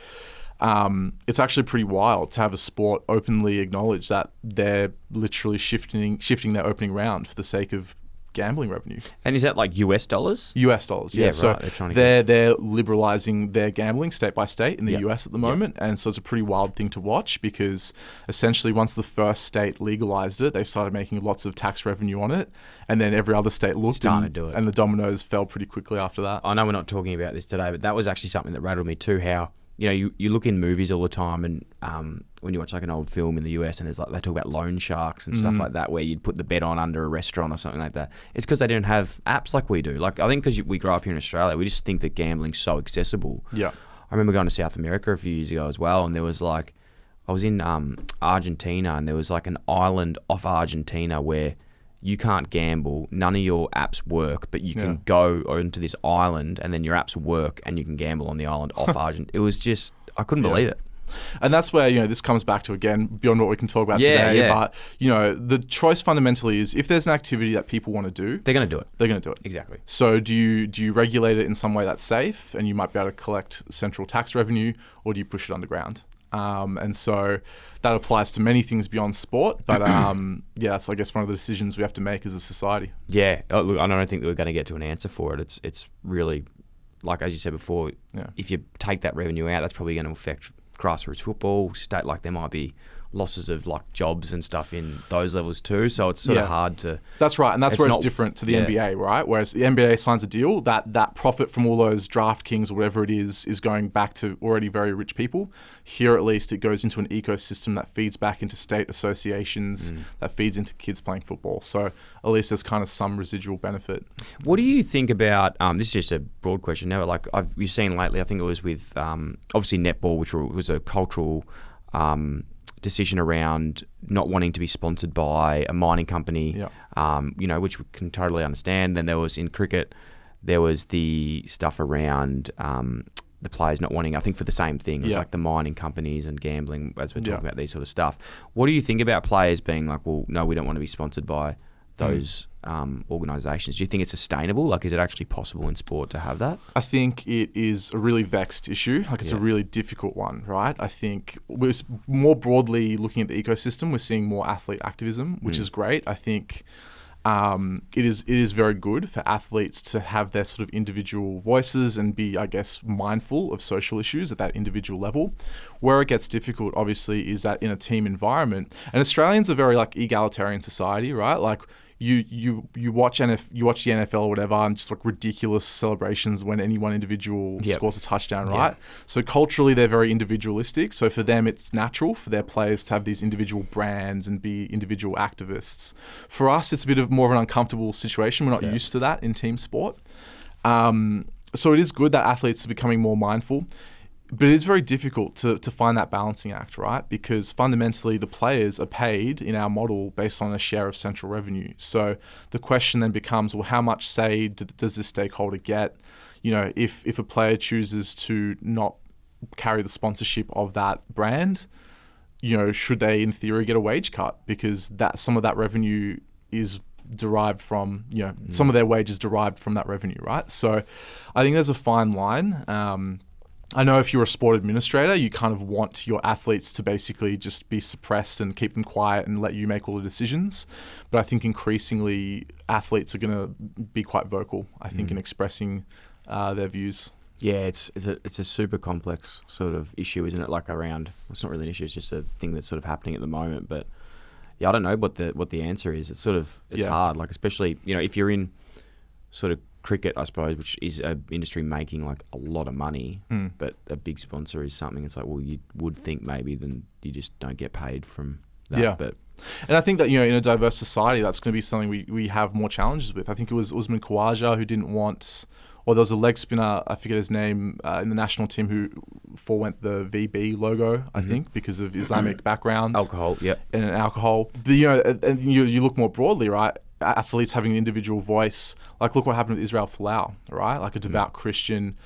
it's actually pretty wild to have a sport openly acknowledge that they're literally shifting their opening round for the sake of gambling revenue.
And is that like US dollars?
US dollars, yeah.
Right.
So
they're
liberalizing their gambling state by state in the US at the moment. And so it's a pretty wild thing to watch because essentially once the first state legalized it, they started making lots of tax revenue on it. And then every other state looked and the dominoes fell pretty quickly after that.
I know we're not talking about this today, but that was actually something that rattled me too, how, you know, you look in movies all the time, and when you watch like an old film in the US, and there's like, they talk about loan sharks and stuff like that, where you'd put the bet on under a restaurant or something like that. It's because they didn't have apps like we do. Like, I think because we grow up here in Australia, we just think that gambling's so accessible.
Yeah.
I remember going to South America a few years ago as well, and there was like, I was in Argentina, and there was like an island off Argentina where you can't gamble, none of your apps work, but you can go onto this island and then your apps work and you can gamble on the island off Argentina. It was just, I couldn't believe it.
And that's where, you know, this comes back to, again, beyond what we can talk about today. But, you know, the choice fundamentally is if there's an activity that people want to do,
they're going to do it.
They're going to do it.
Exactly.
So do you regulate it in some way that's safe and you might be able to collect central tax revenue, or do you push it underground? And so that applies to many things beyond sport, but that's, I guess, one of the decisions we have to make as a society.
Yeah, look, I don't think that we're going to get to an answer for it. It's really, like as you said before, if you take that revenue out, that's probably going to affect grassroots football, state, like there might be losses of like jobs and stuff in those levels too. So it's sort of hard to.
That's right, and that's where it's different to the NBA, right? Whereas the NBA signs a deal, that profit from all those DraftKings or whatever it is going back to already very rich people. Here, at least, it goes into an ecosystem that feeds back into state associations, that feeds into kids playing football. So at least there's kind of some residual benefit.
What do you think about? This is just a broad question now. Like you've seen lately, I think it was with obviously netball, which was a cultural decision around not wanting to be sponsored by a mining company, which we can totally understand. Then there was in cricket, there was the stuff around the players not wanting, I think for the same thing, it was like the mining companies and gambling as we're talking about these sort of stuff. What do you think about players being like, well, no, we don't want to be sponsored by those organisations? Do you think it's sustainable? Like, is it actually possible in sport to have that?
I think it is a really vexed issue. Like, it's a really difficult one, right? I think we're more broadly looking at the ecosystem, we're seeing more athlete activism, which is great. I think it is very good for athletes to have their sort of individual voices and be, I guess, mindful of social issues at that individual level. Where it gets difficult, obviously, is that in a team environment, and Australians are very like egalitarian society, right? Like you watch the NFL or whatever, and just like ridiculous celebrations when any one individual scores a touchdown, right? So culturally, they're very individualistic. So for them, it's natural for their players to have these individual brands and be individual activists. For us, it's a bit of more of an uncomfortable situation. We're not used to that in team sport. So it is good that athletes are becoming more mindful. But it is very difficult to find that balancing act, right? Because fundamentally, the players are paid in our model based on a share of central revenue. So the question then becomes, well, how much say does this stakeholder get? You know, if a player chooses to not carry the sponsorship of that brand, you know, should they in theory get a wage cut? Because that some of that revenue is derived from, you know, some of their wages derived from that revenue, right? So I think there's a fine line. I know if you're a sport administrator, you kind of want your athletes to basically just be suppressed and keep them quiet and let you make all the decisions. But I think increasingly athletes are going to be quite vocal, I think, in expressing their views.
Yeah, it's a super complex sort of issue, isn't it? Like around, it's not really an issue, it's just a thing that's sort of happening at the moment. But yeah, I don't know what the answer is. It's sort of, it's hard, like especially, you know, if you're in sort of cricket, I suppose, which is an industry making like a lot of money, but a big sponsor is something. It's like, well, you would think maybe then you just don't get paid from that.
Yeah.
But
and I think that, you know, in a diverse society, that's going to be something we have more challenges with. I think it was Usman Khawaja who didn't want, or there was a leg spinner, I forget his name, in the national team who forewent the VB logo, I think, because of Islamic backgrounds.
Alcohol, and
alcohol. But, you know, and you look more broadly, right? Athletes having an individual voice. Like, look what happened with Israel Folau, right? Like a devout Christian,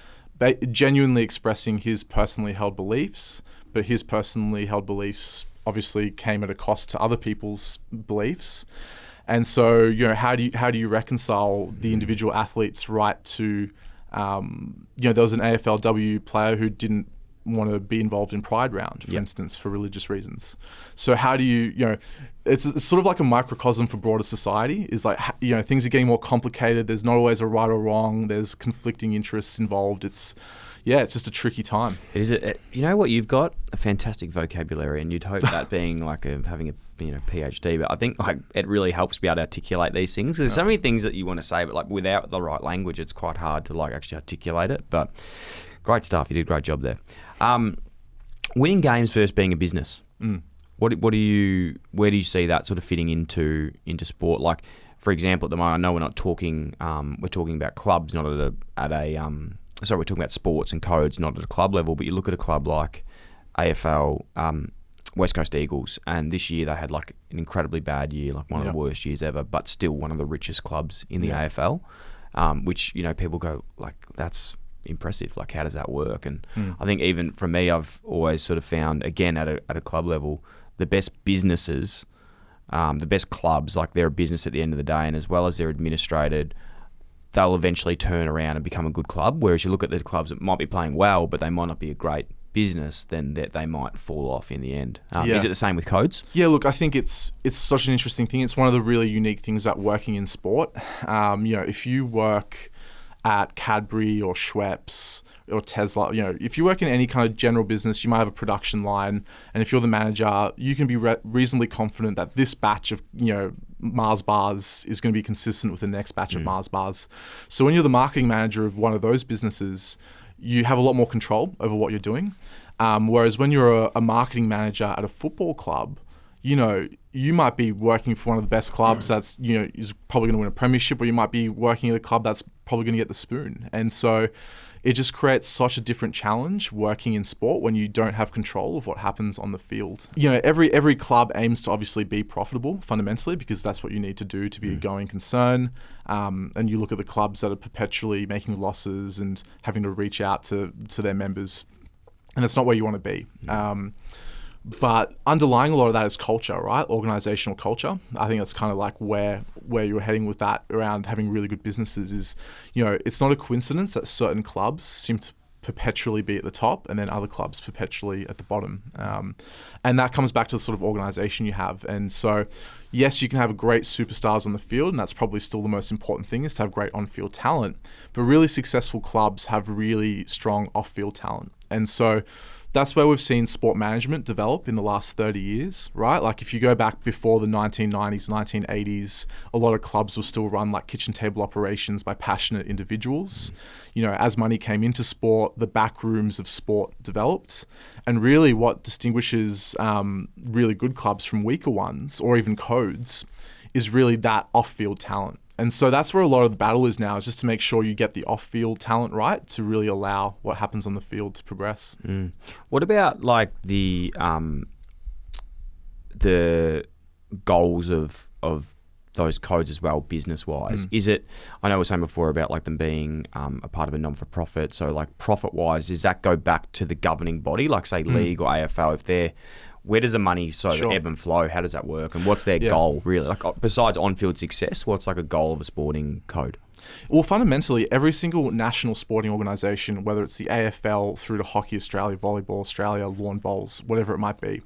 genuinely expressing his personally held beliefs, but his personally held beliefs obviously came at a cost to other people's beliefs. And so, you know, how do you reconcile the individual athlete's right to, you know, there was an AFLW player who didn't want to be involved in Pride Round, for instance, for religious reasons. So how do you know, it's sort of like a microcosm for broader society, is like, you know, things are getting more complicated. There's not always a right or wrong. There's conflicting interests involved. It's just a tricky time.
It is. You know what? You've got a fantastic vocabulary, and you'd hope that being like having a PhD, but I think like it really helps be able to articulate these things. There's so many things that you want to say, but like without the right language, it's quite hard to like actually articulate it. But great stuff. You did a great job there. Winning games versus being a business. Where do you see that sort of fitting into sport? Like, for example, at the moment, I know we're not talking. We're talking about clubs, not we're talking about sports and codes, not at a club level. But you look at a club like AFL, West Coast Eagles, and this year they had like an incredibly bad year, like one of the worst years ever, but still one of the richest clubs in the AFL. Which, you know, people go like, that's impressive. Like, how does that work? And I think even for me, I've always sort of found, again, at a club level, the best businesses, the best clubs, like they're a business at the end of the day, and as well as they're administrated, they'll eventually turn around and become a good club. Whereas you look at the clubs that might be playing well, but they might not be a great business, then they might fall off in the end. Is it the same with codes? Yeah,
look, I think it's such an interesting thing. It's one of the really unique things about working in sport. You know, if you work at Cadbury or Schweppes or Tesla, you know, if you work in any kind of general business, you might have a production line, and if you're the manager, you can be reasonably confident that this batch of, you know, Mars bars is going to be consistent with the next batch of Mars bars. So when you're the marketing manager of one of those businesses, you have a lot more control over what you're doing. Whereas when you're a marketing manager at a football club, you know, you might be working for one of the best clubs that's, you know, is probably going to win a premiership, or you might be working at a club that's probably going to get the spoon. And so, it just creates such a different challenge working in sport when you don't have control of what happens on the field. You know, every club aims to obviously be profitable fundamentally, because that's what you need to do to be a going concern. And you look at the clubs that are perpetually making losses and having to reach out to their members, and that's not where you want to be. But underlying a lot of that is culture, right? Organizational culture. I think that's kind of like where you're heading with that around having really good businesses is, you know, it's not a coincidence that certain clubs seem to perpetually be at the top and then other clubs perpetually at the bottom. And that comes back to the sort of organization you have. And so, yes, you can have great superstars on the field, and that's probably still the most important thing, is to have great on-field talent. But really successful clubs have really strong off-field talent. And so that's where we've seen sport management develop in the last 30 years, right? Like if you go back before the 1990s, 1980s, a lot of clubs were still run like kitchen table operations by passionate individuals. You know, as money came into sport, the back rooms of sport developed. And really what distinguishes really good clubs from weaker ones, or even codes, is really that off-field talent. And so that's where a lot of the battle is now, is just to make sure you get the off-field talent right to really allow what happens on the field to progress.
What about like the goals of those codes as well, business-wise? Is it, I know we were saying before about like them being a part of a non-for-profit, so like profit-wise, does that go back to the governing body, like say league or AFL, if they're, where does the money ebb and flow? How does that work? And what's their goal, really? Like besides on-field success, what's like a goal of a sporting code?
Well, fundamentally, every single national sporting organisation, whether it's the AFL through to Hockey Australia, Volleyball Australia, lawn bowls, whatever it might be,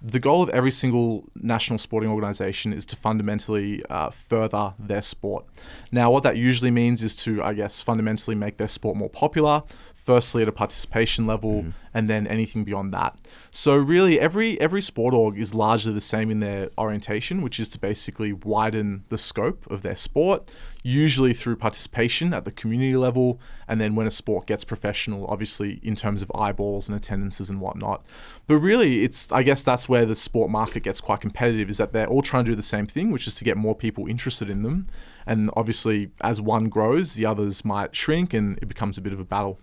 the goal of every single national sporting organisation is to fundamentally further their sport. Now, what that usually means is to, I guess, fundamentally make their sport more popular, firstly at a participation level, and then anything beyond that. So really, every sport org is largely the same in their orientation, which is to basically widen the scope of their sport, usually through participation at the community level, and then when a sport gets professional, obviously in terms of eyeballs and attendances and whatnot. But really, I guess that's where the sport market gets quite competitive, is that they're all trying to do the same thing, which is to get more people interested in them. And obviously, as one grows, the others might shrink, and it becomes a bit of a battle.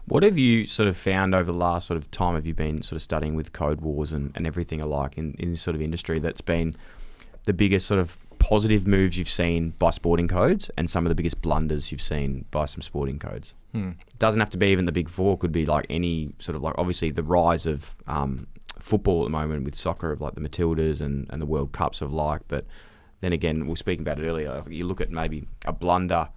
What have you sort of found over the last sort of time? Have you been sort of studying with code wars and everything alike in this sort of industry, that's been the biggest sort of positive moves you've seen by sporting codes, and some of the biggest blunders you've seen by some sporting codes? Doesn't have to be even the big four, could be like any sort of, like obviously the rise of football at the moment with soccer, of like the Matildas and the World Cups of like, but then again, we were speaking about it earlier, you look at maybe a blunder,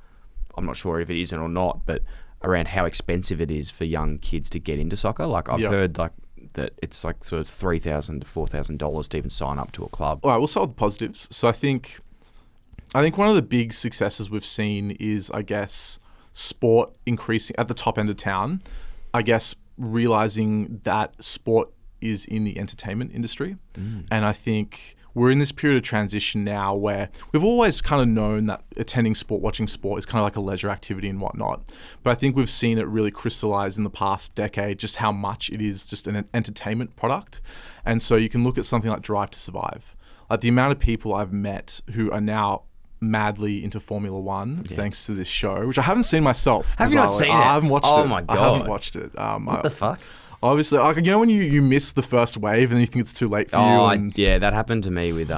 I'm not sure if it isn't or not, but around how expensive it is for young kids to get into soccer. Like I've heard like that it's like sort of $3,000 to $4,000 to even sign up to a club.
All right, we'll start with the positives. So I think one of the big successes we've seen is, I guess, sport increasing at the top end of town. I guess realizing that sport is in the entertainment industry. And I think we're in this period of transition now where we've always kind of known that attending sport, watching sport is kind of like a leisure activity and whatnot. But I think we've seen it really crystallize in the past decade, just how much it is just an entertainment product. And so you can look at something like Drive to Survive. Like the amount of people I've met who are now madly into Formula One thanks to this show, which I haven't seen myself.
Have you not seen it?
I haven't watched it.
Oh my God.
I haven't watched it.
What the fuck?
Obviously, like, you know when you miss the first wave and you think it's too late for you?
Yeah, that happened to me with,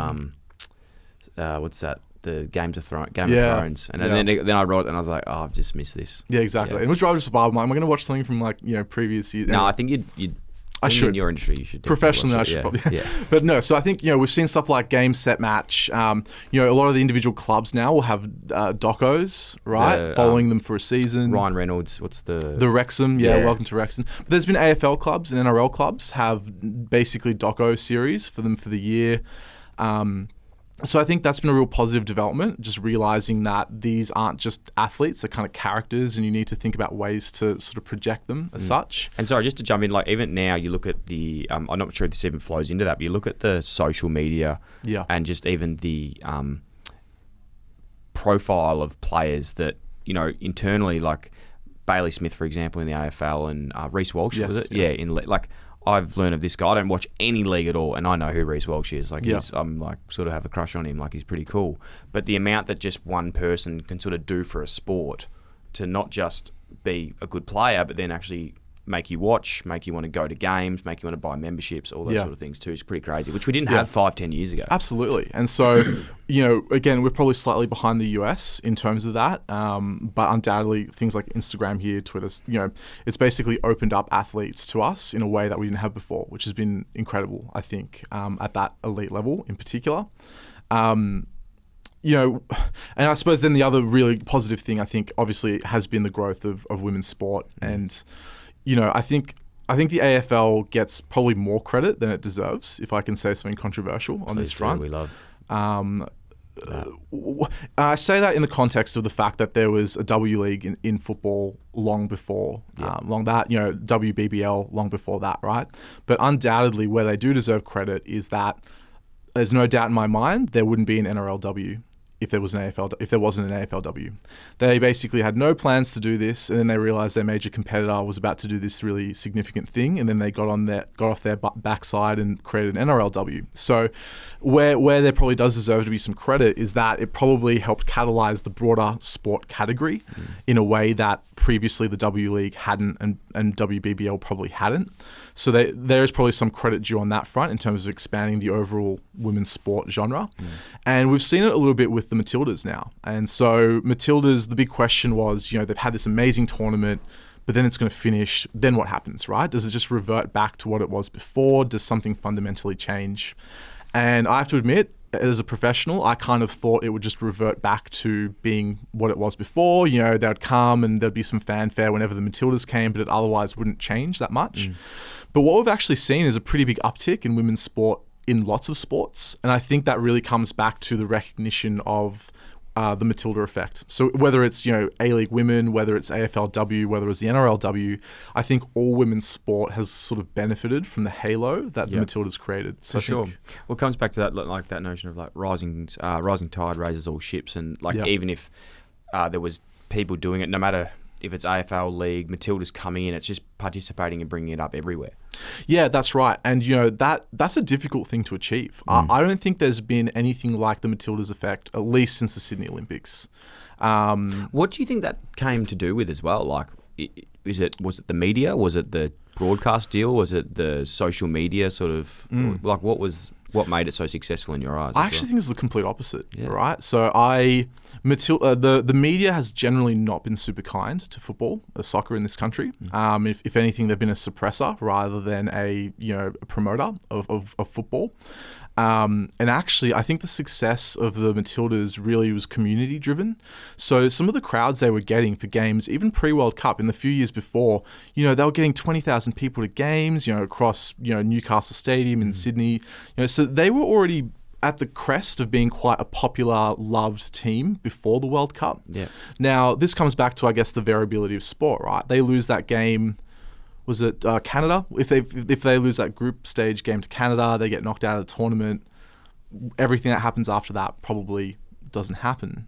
what's that? The Game of Thrones. And then I wrote it and I was like, oh, I've just missed this.
Yeah, exactly.
Yeah.
And with Drive to Survive, I'm like, am I going to watch something from like, you know, previous years?
No, I think you'd
I should.
In your industry, you should.
Professionally, I should probably. Yeah. But no, so I think, you know, we've seen stuff like Game, Set, Match. You know, a lot of the individual clubs now will have docos, right? Following them for a season.
Ryan Reynolds, what's the
Wrexham, welcome to Wrexham. But there's been AFL clubs and NRL clubs have basically doco series for them for the year. So I think that's been a real positive development, just realizing that these aren't just athletes, they're kind of characters, and you need to think about ways to sort of project them as such.
And sorry, just to jump in, like even now you look at the, I'm not sure if this even flows into that, but you look at the social media and just even the profile of players that, you know, internally, like Bailey Smith, for example, in the AFL, and Reece Walsh, was it? Yeah, like I've learned of this guy. I don't watch any league at all, and I know who Reece Walsh is. Like, I'm like sort of have a crush on him. Like, he's pretty cool. But the amount that just one person can sort of do for a sport, to not just be a good player, but then actually make you watch, make you want to go to games, make you want to buy memberships, all those sort of things too. It's pretty crazy, which we didn't have 5-10 years ago.
Absolutely. And so, again, we're probably slightly behind the US in terms of that. But undoubtedly, things like Instagram here, Twitter, it's basically opened up athletes to us in a way that we didn't have before, which has been incredible, I think, at that elite level in particular. And I suppose then the other really positive thing, I think, obviously has been the growth of women's sport. And, I think the AFL gets probably more credit than it deserves, if I can say something controversial on this front.
We love
I say that in the context of the fact that there was a W League in football long before, WBBL long before that, right? But undoubtedly, where they do deserve credit is that there's no doubt in my mind there wouldn't be an NRLW if there wasn't an AFLW. They basically had no plans to do this, and then they realized their major competitor was about to do this really significant thing, and then they got off their backside and created an NRLW. So where there probably does deserve to be some credit is that it probably helped catalyze the broader sport category in a way that previously the W League hadn't and WBBL probably hadn't. So there is probably some credit due on that front in terms of expanding the overall women's sport genre. And we've seen it a little bit with the Matildas now. And so Matildas, the big question was, they've had this amazing tournament, but then it's going to finish. Then what happens, right? Does it just revert back to what it was before? Does something fundamentally change? And I have to admit, as a professional, I kind of thought it would just revert back to being what it was before. They would come and there'd be some fanfare whenever the Matildas came, but it otherwise wouldn't change that much. But what we've actually seen is a pretty big uptick in women's sport in lots of sports. And I think that really comes back to the recognition of the Matilda effect. So whether it's, A-League women, whether it's AFLW, whether it's the NRLW, I think all women's sport has sort of benefited from the halo that the Matildas created. So
For sure. Well, it comes back to that, like that notion of like rising tide raises all ships. And even if there was people doing it, no matter if it's AFL League, Matilda's coming in, it's just participating and bringing it up everywhere.
Yeah, that's right. And, that's a difficult thing to achieve. I don't think there's been anything like the Matildas effect, at least since the Sydney Olympics.
What do you think that came to do with as well? Like, was it the media? Was it the broadcast deal? Was it the social media sort of, like what made it so successful in your eyes?
I actually think it's the complete opposite, right? So the media has generally not been super kind to football, soccer in this country. If anything, they've been a suppressor rather than a promoter of football. And actually, I think the success of the Matildas really was community driven. So some of the crowds they were getting for games, even pre-World Cup in the few years before, they were getting 20,000 people to games, across, Newcastle Stadium in Sydney. So they were already at the crest of being quite a popular, loved team before the World Cup.
Yeah.
Now, this comes back to, I guess, the variability of sport, right? They lose that game. Was it Canada? If they lose that group stage game to Canada, they get knocked out of the tournament. Everything that happens after that probably doesn't happen.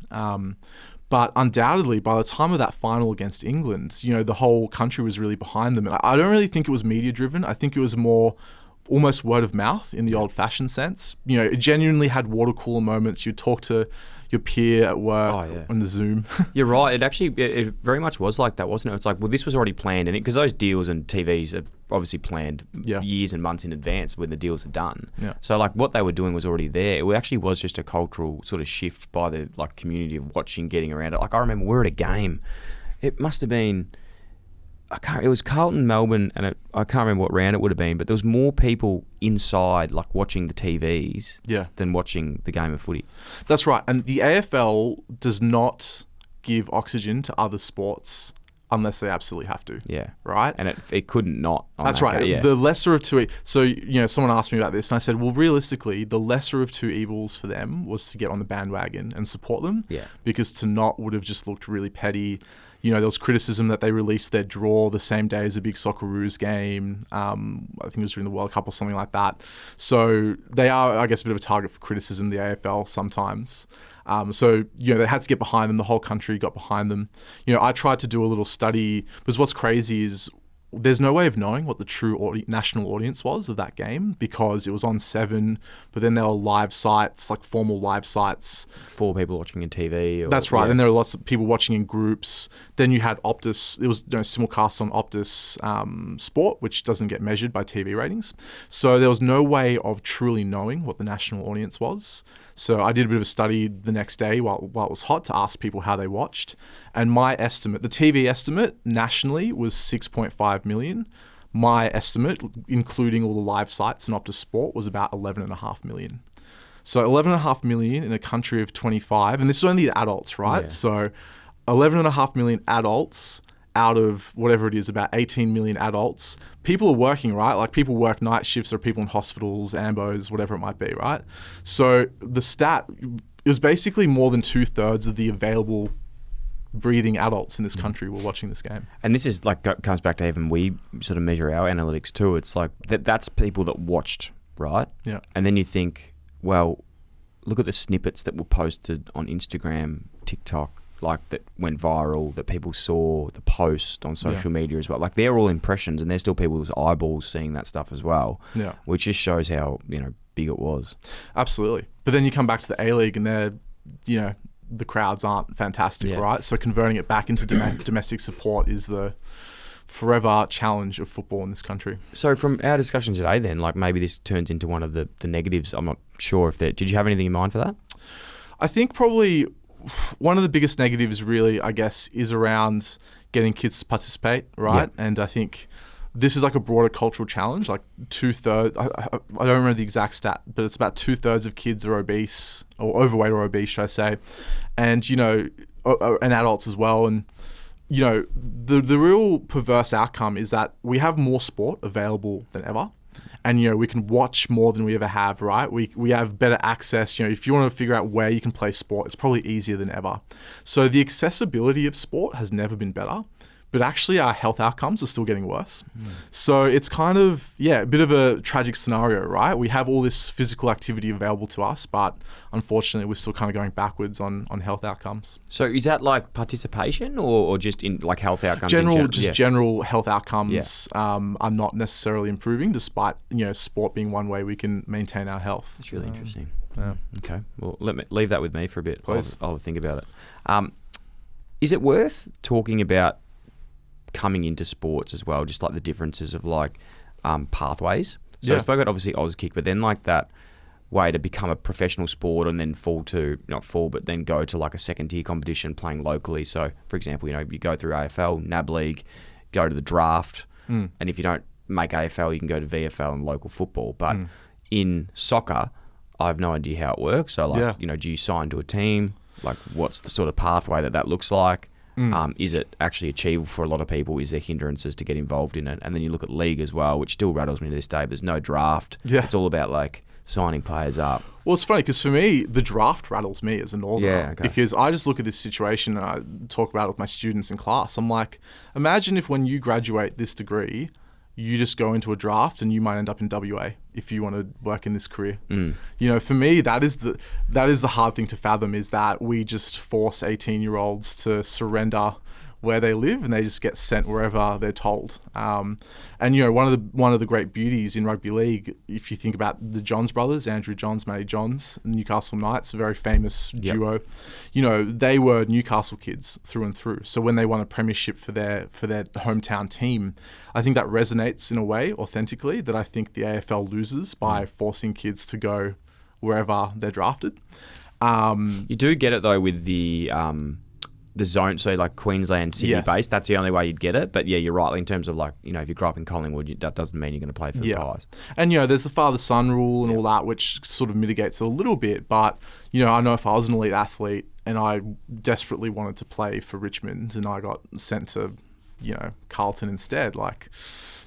But undoubtedly, by the time of that final against England, the whole country was really behind them. And I don't really think it was media driven. I think it was more almost word of mouth in the old-fashioned sense. It genuinely had water cooler moments. You'd talk to your peer at work on the Zoom.
You're right. It very much was like that, wasn't it? It's like, well, this was already planned, and because those deals and TVs are obviously planned years and months in advance when the deals are done. Yeah. So like what they were doing was already there. It actually was just a cultural sort of shift by the community of watching, getting around it. Like I remember we were at a game. It must have been. It was Carlton, Melbourne, and I can't remember what round it would have been, but there was more people inside, like watching the TVs, than watching the game of footy.
That's right, and the AFL does not give oxygen to other sports unless they absolutely have to.
Yeah,
right,
and it couldn't not.
That's right. The lesser of two. So someone asked me about this, and I said, well, realistically, the lesser of two evils for them was to get on the bandwagon and support them. Yeah, because to not would have just looked really petty. There was criticism that they released their draw the same day as a big Socceroos game. I think it was during the World Cup or something like that. So they are, I guess, a bit of a target for criticism, the AFL, sometimes. So they had to get behind them. The whole country got behind them. I tried to do a little study because what's crazy is there's no way of knowing what the true national audience was of that game because it was on Seven, but then there were live sites, like formal live sites.
4 people watching on TV.
That's right. Then there were lots of people watching in groups. Then you had Optus. It was simulcast on Optus Sport, which doesn't get measured by TV ratings. So there was no way of truly knowing what the national audience was. So I did a bit of a study the next day while it was hot to ask people how they watched. And my estimate, the TV estimate nationally was 6.5 million. My estimate, including all the live sites and Optus Sport, was about 11.5 million. So 11.5 million in a country of 25, and this is only the adults, right?
Yeah.
So 11.5 million adults out of whatever it is, about 18 million adults. People are working, right? Like people work night shifts or people in hospitals, AMBOs, whatever it might be, right? So the stat, it was basically more than 2/3 of the available breathing adults in this country were watching this game.
And this is like comes back to even we sort of measure our analytics too. It's like that's people that watched, right?
Yeah.
And then you think, well, look at the snippets that were posted on Instagram, TikTok, like that went viral, that people saw, the post on social media as well. Like they're all impressions, and there's still people's eyeballs seeing that stuff as well.
Yeah.
Which just shows how big it was.
Absolutely. But then you come back to the A-League, and they're the crowds aren't fantastic, right? So converting it back into domestic support is the forever challenge of football in this country.
So from our discussion today then, like maybe this turns into one of the negatives. I'm not sure if did you have anything in mind for that?
I think probably one of the biggest negatives really, I guess, is around getting kids to participate, right?
Yeah.
And I think this is like a broader cultural challenge. Like 2/3, I don't remember the exact stat, but it's about 2/3 of kids are obese or overweight or obese, should I say. And, and adults as well. And, the real perverse outcome is that we have more sport available than ever. And, we can watch more than we ever have, right? We have better access. If you want to figure out where you can play sport, it's probably easier than ever. So the accessibility of sport has never been better. But actually our health outcomes are still getting worse. So it's kind of, a bit of a tragic scenario, right? We have all this physical activity available to us, but unfortunately we're still kind of going backwards on health outcomes.
So is that like participation or just in like health outcomes?
General health outcomes are not necessarily improving despite, sport being one way we can maintain our health.
That's really interesting.
Yeah.
Okay. Well, let me leave that with me for a bit.
Please.
I'll think about it. Is it worth talking about coming into sports as well, just like the differences of like pathways? So I spoke about obviously Auskick, but then like that way to become a professional sport and then but then go to like a second tier competition playing locally. So for example, you go through AFL, NAB League, go to the draft, and if you don't make AFL, you can go to VFL and local football. But in soccer, I have no idea how it works. So like, do you sign to a team? Like what's the sort of pathway that looks like? Is it actually achievable for a lot of people? Is there hindrances to get involved in it? And then you look at league as well, which still rattles me to this day. There's no draft. Yeah. It's all about like signing players up.
Well, it's funny because for me, the draft rattles me as a northerner because I just look at this situation and I talk about it with my students in class. I'm like, imagine if when you graduate this degree, you just go into a draft and you might end up in WA if you want to work in this career. For me, that is the hard thing to fathom, is that we just force 18-year-olds to surrender where they live and they just get sent wherever they're told. And one of the great beauties in rugby league, if you think about the Johns brothers, Andrew Johns, Matty Johns, Newcastle Knights, a very famous duo, they were Newcastle kids through and through. So when they won a premiership for their hometown team, I think that resonates in a way authentically that I think the AFL loses by forcing kids to go wherever they're drafted.
You do get it though with the zone, so like Queensland, Sydney based, that's the only way you'd get it. But yeah, you're right. In terms of like, if you grew up in Collingwood, that doesn't mean you're going to play for the Pies. And
there's the father-son rule and all that, which sort of mitigates it a little bit. But I know if I was an elite athlete and I desperately wanted to play for Richmond and I got sent to, Carlton instead, like,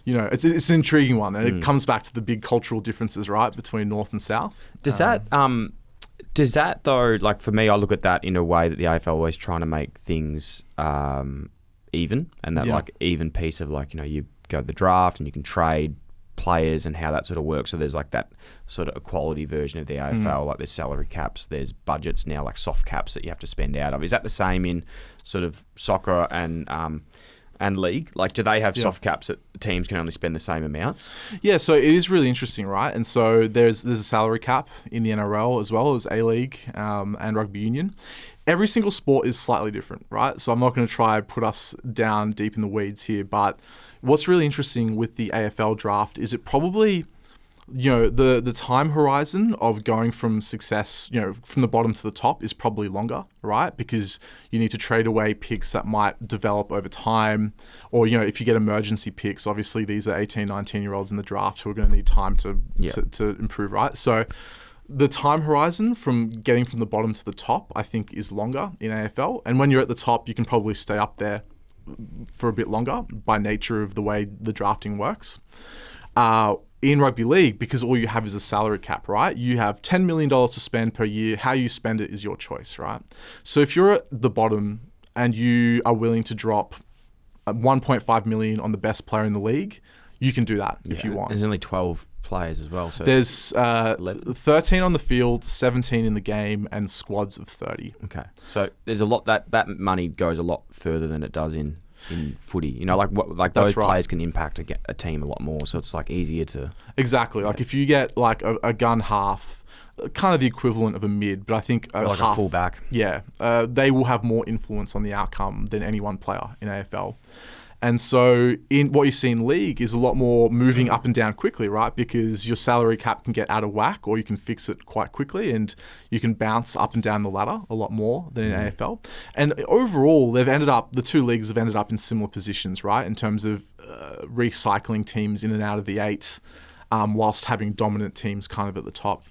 it's an intriguing one, and it comes back to the big cultural differences, right, between North and South.
Does that though, like for me, I look at that in a way that the AFL always trying to make things even, and that like even piece of like, you go to the draft and you can trade players and how that sort of works. So there's like that sort of equality version of the AFL, like there's salary caps, there's budgets now, like soft caps that you have to spend out of. Is that the same in sort of soccer and and league? Like, do they have
Yeah.
soft caps that teams can only spend the same amounts?
Yeah, so it is really interesting, right? And so there's a salary cap in the NRL as well as A-League and rugby union. Every single sport is slightly different, right? So I'm not going to try put us down deep in the weeds here, but what's really interesting with the AFL draft is it probably, the time horizon of going from success, from the bottom to the top is probably longer, right? Because you need to trade away picks that might develop over time. Or, if you get emergency picks, obviously these are 18, 19-year-olds in the draft who are going to need time to improve, right? So the time horizon from getting from the bottom to the top, I think, is longer in AFL. And when you're at the top, you can probably stay up there for a bit longer by nature of the way the drafting works. In rugby league, because all you have is a salary cap, right? You have $10 million to spend per year. How you spend it is your choice, right? So if you're at the bottom and you are willing to drop $1.5 million on the best player in the league, you can do that if you want.
There's only 12 players as well. So
there's 13 on the field, 17 in the game, and squads of 30.
Okay. So there's a lot that money goes a lot further than it does in footy, those players can impact a team a lot more, so it's like easier to
exactly like if you get like a gun half, kind of the equivalent of a mid, but I think
like
half,
a fullback,
they will have more influence on the outcome than any one player in AFL. And so in what you see in league is a lot more moving up and down quickly, right? Because your salary cap can get out of whack, or you can fix it quite quickly, and you can bounce up and down the ladder a lot more than in AFL. And overall, the two leagues have ended up in similar positions, right? In terms of recycling teams in and out of the 8, whilst having dominant teams kind of at the top.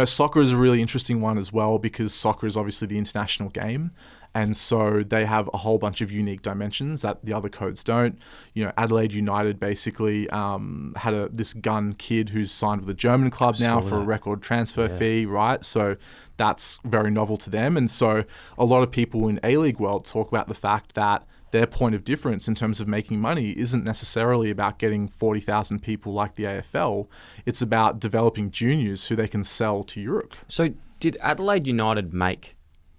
Soccer is a really interesting one as well, because soccer is obviously the international game. And so they have a whole bunch of unique dimensions that the other codes don't. Adelaide United basically had this gun kid who's signed with a German club now for a record transfer fee, right? So that's very novel to them. And so a lot of people in A-League world talk about the fact that their point of difference in terms of making money isn't necessarily about getting 40,000 people like the AFL. It's about developing juniors who they can sell to Europe.
So did Adelaide United make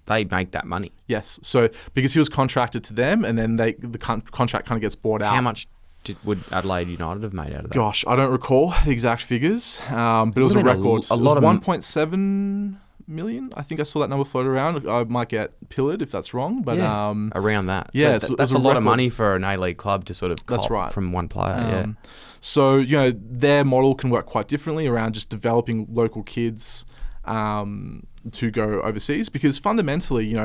that money?
Yes. So because he was contracted to them, and then the contract kind of gets bought out.
How much would Adelaide United have made out of that?
Gosh, I don't recall the exact figures, but it was a record. A lot of 1.7 million. I think I saw that number float around. I might get pillared if that's wrong, but
around that.
Yeah,
so that's a lot of money for an A-League club to sort of cop from one player.
So their model can work quite differently around just developing local kids to go overseas, because fundamentally,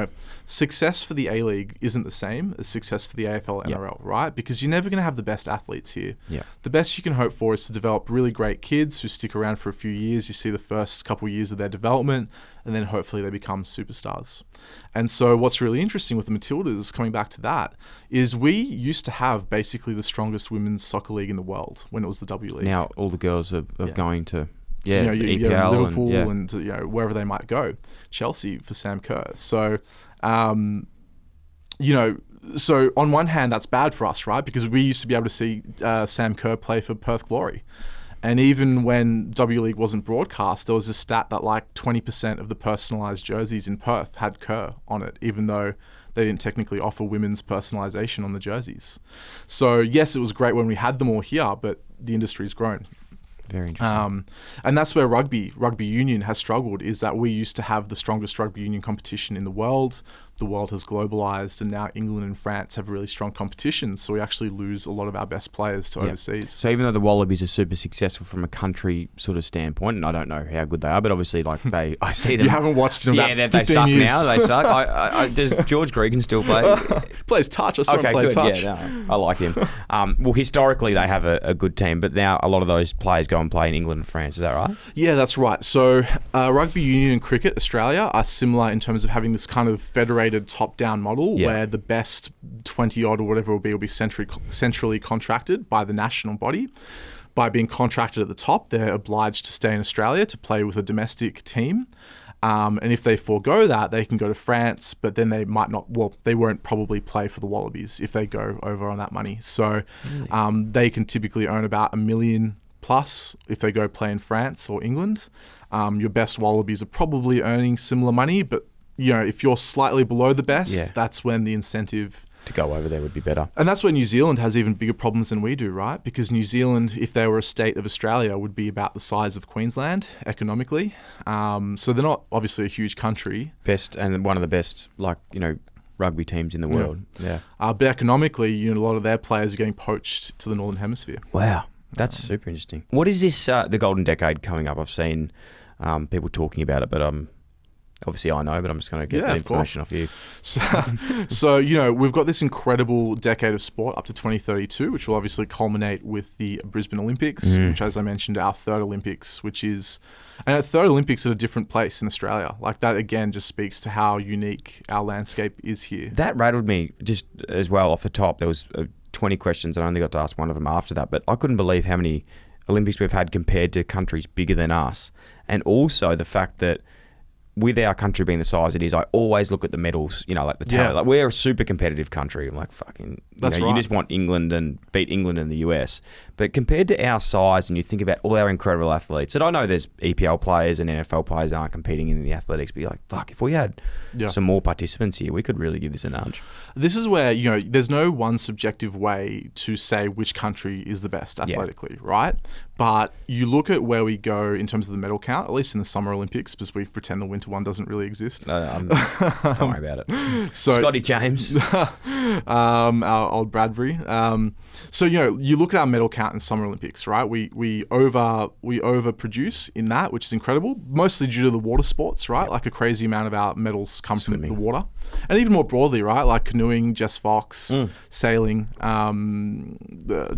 success for the A-League isn't the same as success for the AFL, NRL, right? Because you're never going to have the best athletes here. Yeah. The best you can hope for is to develop really great kids who stick around for a few years. You see the first couple of years of their development, and then hopefully they become superstars. And so what's really interesting with the Matildas, coming back to that, is we used to have basically the strongest women's soccer league in the world when it was the W League.
Now all the girls are going to
EPL Liverpool
and
wherever they might go, Chelsea for Sam Kerr. So, so on one hand that's bad for us, right? Because we used to be able to see Sam Kerr play for Perth Glory, and even when W League wasn't broadcast, there was a stat that like 20% of the personalised jerseys in Perth had Kerr on it, even though they didn't technically offer women's personalisation on the jerseys. So yes, it was great when we had them all here, but the industry's grown.
Very interesting.
And that's where rugby union has struggled, is that we used to have the strongest rugby union competition in the world. The world has globalized, and now England and France have really strong competition. So we actually lose a lot of our best players to overseas. So
even though the Wallabies are super successul from a country sort of standpoint, and I don't know how good they are, but obviously I see them.
You haven't watched them about 15
they suck
years.
now. They suck. Does George Gregan still play?
Plays touch. I saw him play touch.
Yeah, no, I like him. Well, historically they have a good team, but now a lot of those players go and play in England and France. Is that right?
Yeah, that's right. So rugby union and cricket, Australia, are similar in terms of having this kind of federated top-down model where the best 20-odd or whatever will be centrally contracted by the national body. By being contracted at the top, they're obliged to stay in Australia to play with a domestic team. And if they forego that, they can go to France, but then they might not, they won't probably play for the Wallabies if they go over on that money. So they can typically earn about $1 million plus if they go play in France or England. Your best Wallabies are probably earning similar money, but if you're slightly below the best, that's when the incentive
to go over there would be better.
And that's where New Zealand has even bigger problems than we do, right? Because New Zealand, if they were a state of Australia, would be about the size of Queensland economically. So they're not obviously a huge country.
Best and one of the best, rugby teams in the world. Yeah.
But economically, a lot of their players are getting poached to the Northern Hemisphere.
Wow. That's super interesting. What is this, the Golden Decade coming up? I've seen people talking about it, but obviously I know, but I'm just going to get the information off you.
So, we've got this incredible decade of sport up to 2032, which will obviously culminate with the Brisbane Olympics, which, as I mentioned, our third Olympics, and our third Olympics at a different place in Australia. Like that, again, just speaks to how unique our landscape is here.
That rattled me just as well off the top. There was 20 questions, and I only got to ask one of them after that, but I couldn't believe how many Olympics we've had compared to countries bigger than us. And also the fact that with our country being the size it is, I always look at the medals, like the talent.
Yeah.
Like we're a super competitive country. I'm like, fucking,
That's right.
You just want England and beat England and the US. But compared to our size, and you think about all our incredible athletes, and I know there's EPL players and NFL players that aren't competing in the athletics, but you're like, fuck, if we had some more participants here, we could really give this a nudge.
This is where, there's no one subjective way to say which country is the best athletically, right? But you look at where we go in terms of the medal count, at least in the Summer Olympics, because we pretend the winter one doesn't really exist.
Don't worry about it. So, Scotty James.
Our old Bradbury. So, you look at our medal count in Summer Olympics, right? We overproduce in that, which is incredible, mostly due to the water sports, right? Like a crazy amount of our medals come from the water. And even more broadly, right? Like canoeing, Jess Fox, sailing,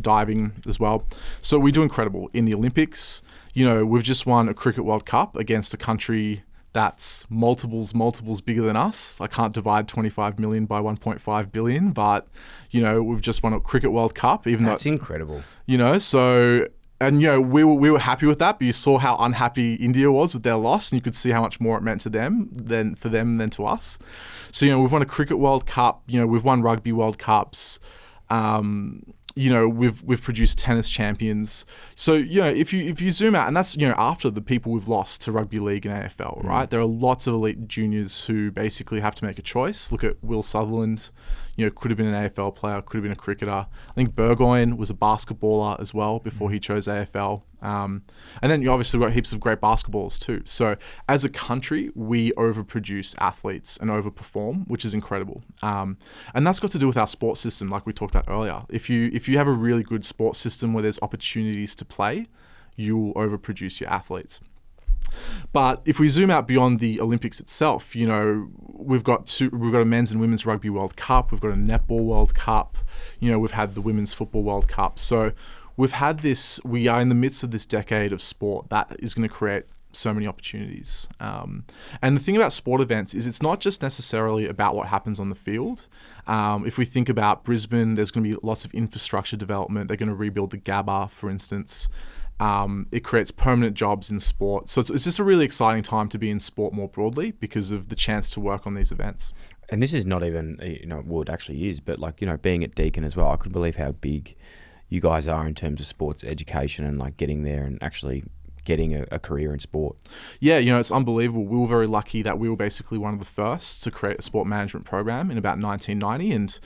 diving as well. So we do incredible in the Olympics. We've just won a Cricket World Cup against a country that's multiples bigger than us. I can't divide 25 million by 1.5 billion, but, we've just won a Cricket World Cup.
That's incredible.
So... And, we were happy with that, but you saw how unhappy India was with their loss, and you could see how much more it meant to them than to us. So, we've won a Cricket World Cup, we've won Rugby World Cups, we've produced tennis champions. So, if you zoom out, and that's, after the people we've lost to rugby league and AFL, right? There are lots of elite juniors who basically have to make a choice. Look at Will Sutherland, could have been an AFL player, could have been a cricketer. I think Burgoyne was a basketballer as well before he chose AFL. And then you obviously got heaps of great basketballers too. So as a country, we overproduce athletes and overperform, which is incredible. And that's got to do with our sports system, like we talked about earlier. If you have a really good sports system where there's opportunities to play, you'll overproduce your athletes. But if we zoom out beyond the Olympics itself, we've got a men's and women's rugby World Cup, we've got a netball World Cup, we've had the women's football World Cup. So we are in the midst of this decade of sport that is going to create so many opportunities. And the thing about sport events is it's not just necessarily about what happens on the field. If we think about Brisbane, there's going to be lots of infrastructure development. They're going to rebuild the Gabba, for instance. It creates permanent jobs in sport. So it's just a really exciting time to be in sport more broadly because of the chance to work on these events.
And this is not even, well, it actually is, but being at Deakin as well, I couldn't believe how big you guys are in terms of sports education and getting there and actually getting a career in sport. Yeah,
it's unbelievable. We were very lucky that we were basically one of the first to create a sport management program in about 1990, and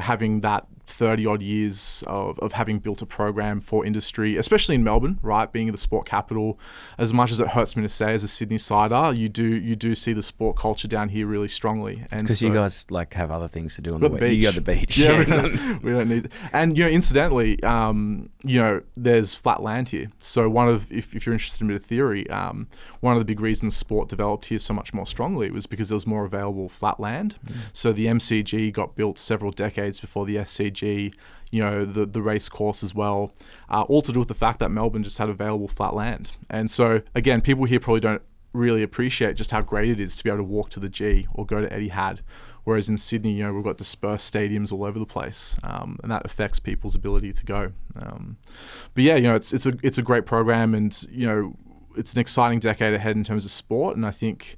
having that 30 odd years of having built a program for industry, especially in Melbourne, right, being the sport capital. As much as it hurts me to say, as a Sydney sider, you do see the sport culture down here really strongly. And
because you guys have other things to do on the
beach.
You got the beach.
Yeah, we don't need. And incidentally, there's flat land here. So if you're interested in a bit of theory, one of the big reasons sport developed here so much more strongly was because there was more available flat land. So the MCG got built several decades before the SCG. The race course as well, all to do with the fact that Melbourne just had available flat land. And so, again, people here probably don't really appreciate just how great it is to be able to walk to the G or go to Etihad. Whereas in Sydney, we've got dispersed stadiums all over the place, and that affects people's ability to go. But yeah, it's a great program, and it's an exciting decade ahead in terms of sport. And I think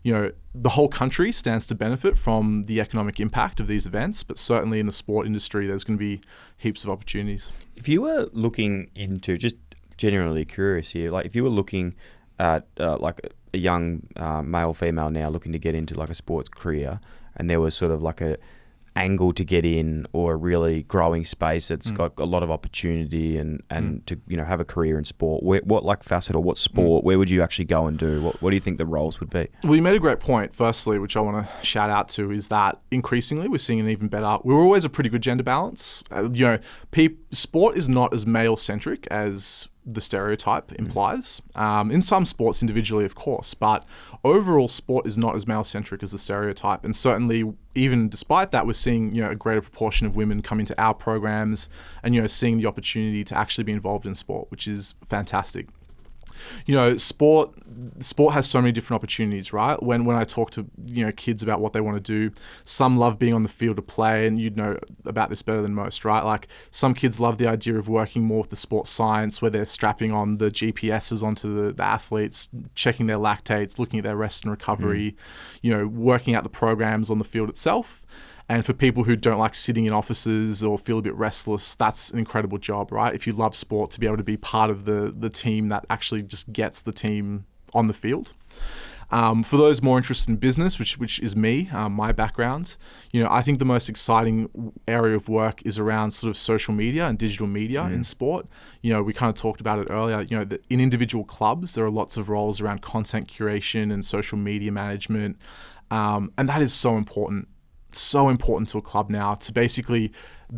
the whole country stands to benefit from the economic impact of these events, but certainly in the sport industry, there's going to be heaps of opportunities.
If you were looking into, just genuinely curious here, if you were looking at a young male, female now looking to get into a sports career, and there was sort of angle to get in, or a really growing space that's got a lot of opportunity and to have a career in sport, what like facet or what sport, where would you actually go and do? What do you think the roles would be?
Well, you made a great point, firstly, which I want to shout out to, is that increasingly we're seeing an even better... We were always a pretty good gender balance. Sport is not as male-centric as the stereotype implies. In some sports individually, of course, but overall sport is not as male-centric as the stereotype. And certainly, even despite that, we're seeing a greater proportion of women come into our programs and seeing the opportunity to actually be involved in sport, which is fantastic. Sport has so many different opportunities, right? When I talk to kids about what they want to do, some love being on the field to play, and you'd know about this better than most, right? Like some kids love the idea of working more with the sports science, where they're strapping on the GPSs onto the athletes, checking their lactates, looking at their rest and recovery, working out the programs on the field itself. And for people who don't like sitting in offices or feel a bit restless, that's an incredible job, right? If you love sport, to be able to be part of the team that actually just gets the team on the field. For those more interested in business, which is me, my background, I think the most exciting area of work is around sort of social media and digital media in sport. We kind of talked about it earlier. That in individual clubs, there are lots of roles around content curation and social media management, and that is so important to a club now, to basically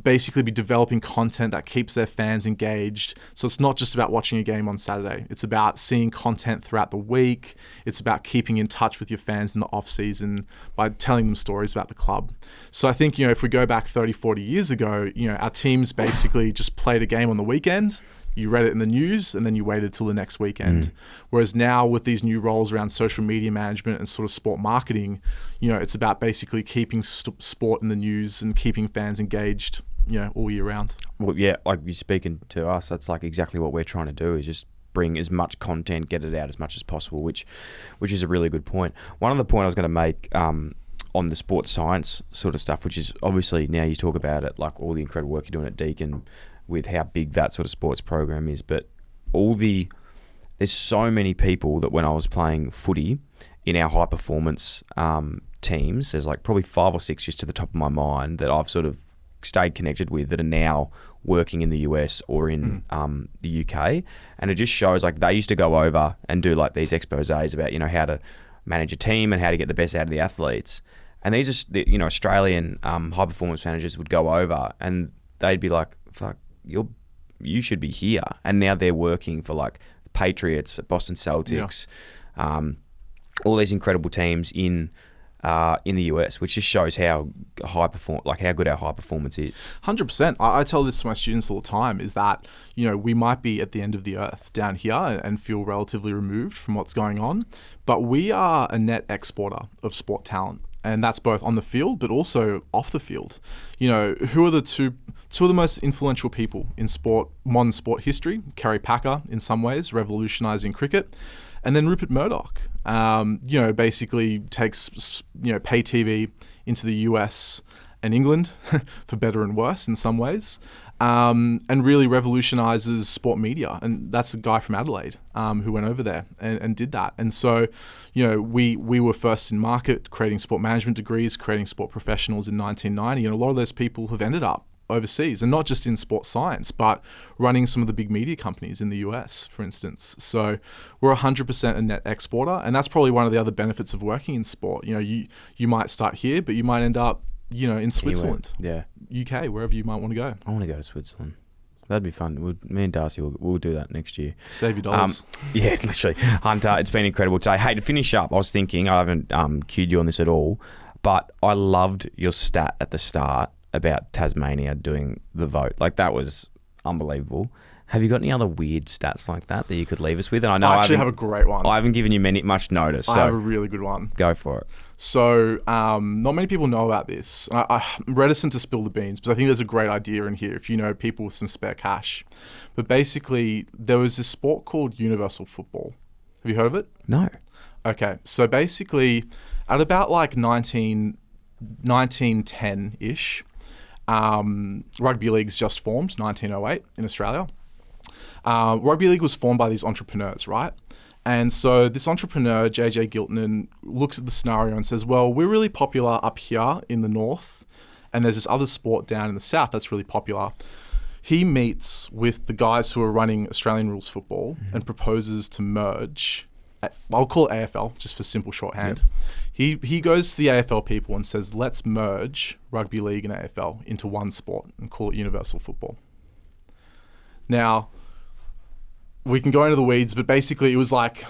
be developing content that keeps their fans engaged. So it's not just about watching a game on Saturday. It's about seeing content throughout the week. It's about keeping in touch with your fans in the off season by telling them stories about the club. So I think, if we go back 30, 40 years ago, our teams basically just played a game on the weekend. You read it in the news and then you waited till the next weekend. Whereas now with these new roles around social media management and sort of sport marketing, it's about basically keeping sport in the news and keeping fans engaged, all year round.
Well, yeah, like you're speaking to us, that's like exactly what we're trying to do, is just bring as much content, get it out as much as possible, which is a really good point. One other point I was going to make on the sports science sort of stuff, which is obviously now you talk about it, like all the incredible work you're doing at Deakin, with how big that sort of sports program is, but there's so many people that when I was playing footy in our high performance teams, there's like probably 5 or 6 just to the top of my mind that I've sort of stayed connected with that are now working in the US or in the UK, and it just shows like they used to go over and do like these exposés about how to manage a team and how to get the best out of the athletes, and these are Australian high performance managers would go over and they'd be like, fuck, you should be here. And now they're working for like the Patriots, Boston Celtics, all these incredible teams in the US, which just shows how how good our high performance is.
100%. I tell this to my students all the time, is that we might be at the end of the earth down here and feel relatively removed from what's going on, but we are a net exporter of sport talent. And that's both on the field, but also off the field. Who are the two of the most influential people in modern sport history? Kerry Packer, in some ways, revolutionising cricket. And then Rupert Murdoch, basically takes, pay TV into the US and England, for better and worse in some ways, and really revolutionises sport media. And that's a guy from Adelaide who went over there and did that. And so, we were first in market creating sport management degrees, creating sport professionals in 1990. And a lot of those people have ended up overseas, and not just in sports science, but running some of the big media companies in the US, for instance. So we're 100% a net exporter, and that's probably one of the other benefits of working in sport. You might start here, but you might end up in Switzerland, UK, wherever you might want to go.
I want to go to Switzerland. That'd be fun. Me and Darcy we'll do that next year.
Save your dollars.
Yeah, literally. Hunter, it's been incredible today. Hey, to finish up, I was thinking, I haven't cued you on this at all, but I loved your stat at the start about Tasmania doing the vote. Like, that was unbelievable. Have you got any other weird stats like that you could leave us with? And I know
I actually have a great one.
I haven't given you much notice.
I have a really good one.
Go for it.
So, not many people know about this. I'm reticent to spill the beans, but I think there's a great idea in here if you know people with some spare cash. But basically, there was this sport called universal football. Have you heard of it?
No.
Okay, so basically, at about like 1910-ish, rugby league's just formed, 1908 in Australia. Rugby league was formed by these entrepreneurs, right? And so this entrepreneur, JJ Giltinan, looks at the scenario and says, well, we're really popular up here in the north, and there's this other sport down in the south that's really popular. He meets with the guys who are running Australian rules football and proposes to merge. I'll call it AFL just for simple shorthand. Yep. He goes to the AFL people and says, let's merge rugby league and AFL into one sport and call it universal football. Now, we can go into the weeds, but basically it was like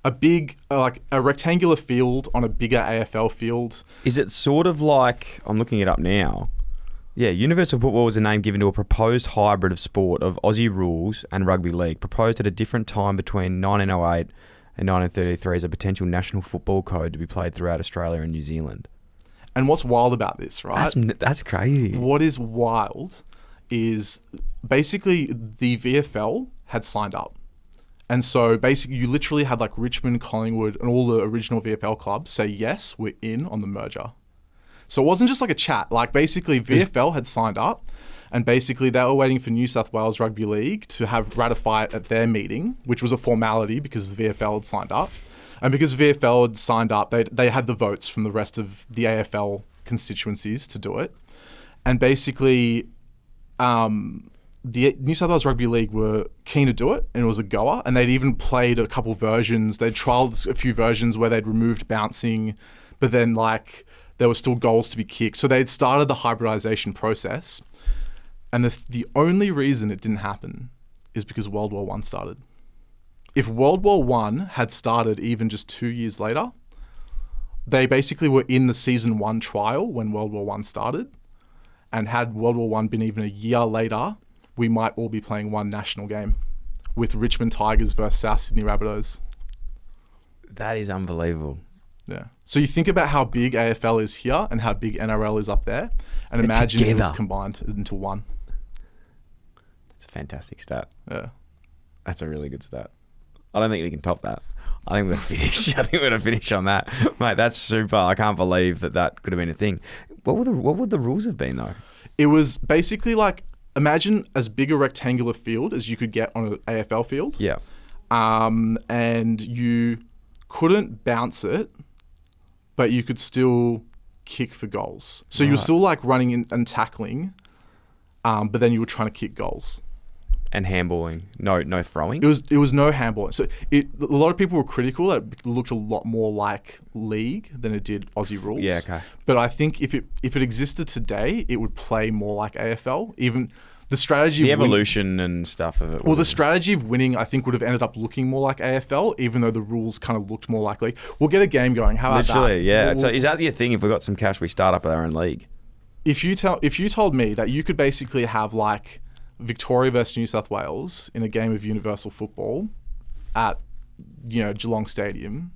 a big, like a rectangular field on a bigger AFL field.
Is it sort of like, I'm looking it up now. Yeah, universal football was a name given to a proposed hybrid of sport of Aussie rules and rugby league, proposed at a different time between 1908 and 1933 as a potential national football code to be played throughout Australia and New Zealand.
And what's wild about this, right?
That's crazy.
What is wild is basically the VFL had signed up. And so basically you literally had like Richmond, Collingwood and all the original VFL clubs say, yes, we're in on the merger. So it wasn't just like a chat. Like basically VFL had signed up and basically they were waiting for New South Wales Rugby League to have ratify it at their meeting, which was a formality because the VFL had signed up. And because VFL had signed up, they had the votes from the rest of the AFL constituencies to do it. And basically the New South Wales Rugby League were keen to do it and it was a goer. And they'd even played a couple versions. They'd trialled a few versions where they'd removed bouncing, but then like there were still goals to be kicked. So they'd started the hybridization process. And the only reason it didn't happen is because World War I started. If World War I had started even just 2 years later, they basically were in the season 1 trial when World War I started. And had World War I been even a year later, we might all be playing one national game with Richmond Tigers versus South Sydney Rabbitohs.
That is unbelievable.
Yeah. So you think about how big AFL is here and how big NRL is up there, and imagine it was combined into one.
It's a fantastic stat.
Yeah.
That's a really good stat. I don't think we can top that. I think we're going to finish. I think we're going to finish on that. Mate, that's super. I can't believe that could have been a thing. What would the rules have been, though?
It was basically like, imagine as big a rectangular field as you could get on an AFL field.
Yeah.
And you couldn't bounce it, but you could still kick for goals. So you were still like running in and tackling, but then you were trying to kick goals.
And handballing, no throwing.
It was no handballing. So a lot of people were critical that it looked a lot more like league than it did Aussie rules.
Yeah, okay.
But I think if it existed today, it would play more like AFL. Even the strategy,
the evolution and stuff of it.
Well, the strategy of winning, I think, would have ended up looking more like AFL, even though the rules kind of looked more like league. We'll get a game going. How about that?
Literally, yeah. So is that your thing? If we got some cash, we start up our own league.
If you told me that you could basically have like Victoria versus New South Wales in a game of universal football at, Geelong Stadium,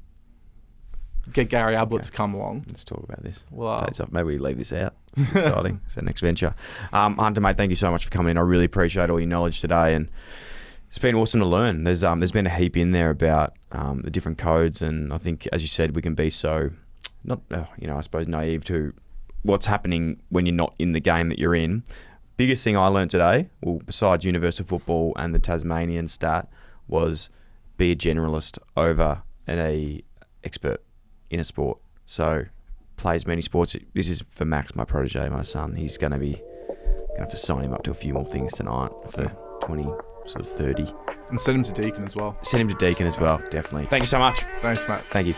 get Gary Ablett to come along.
Let's talk about this.
Well,
maybe we leave this out. It's exciting. It's our next venture. Hunter, mate, thank you so much for coming in. I really appreciate all your knowledge today, and it's been awesome to learn. There's been a heap in there about the different codes, and I think, as you said, we can be so not I suppose naive to what's happening when you're not in the game that you're in. Biggest thing I learned today, well, besides universal football and the Tasmanian stat, was be a generalist over an expert in a sport. So play as many sports. This is for Max, my protege, my son. He's going to have to sign him up to a few more things tonight for 30.
And send him to Deakin as well.
Send him to Deakin as well, definitely. Thank you so much.
Thanks, Matt.
Thank you.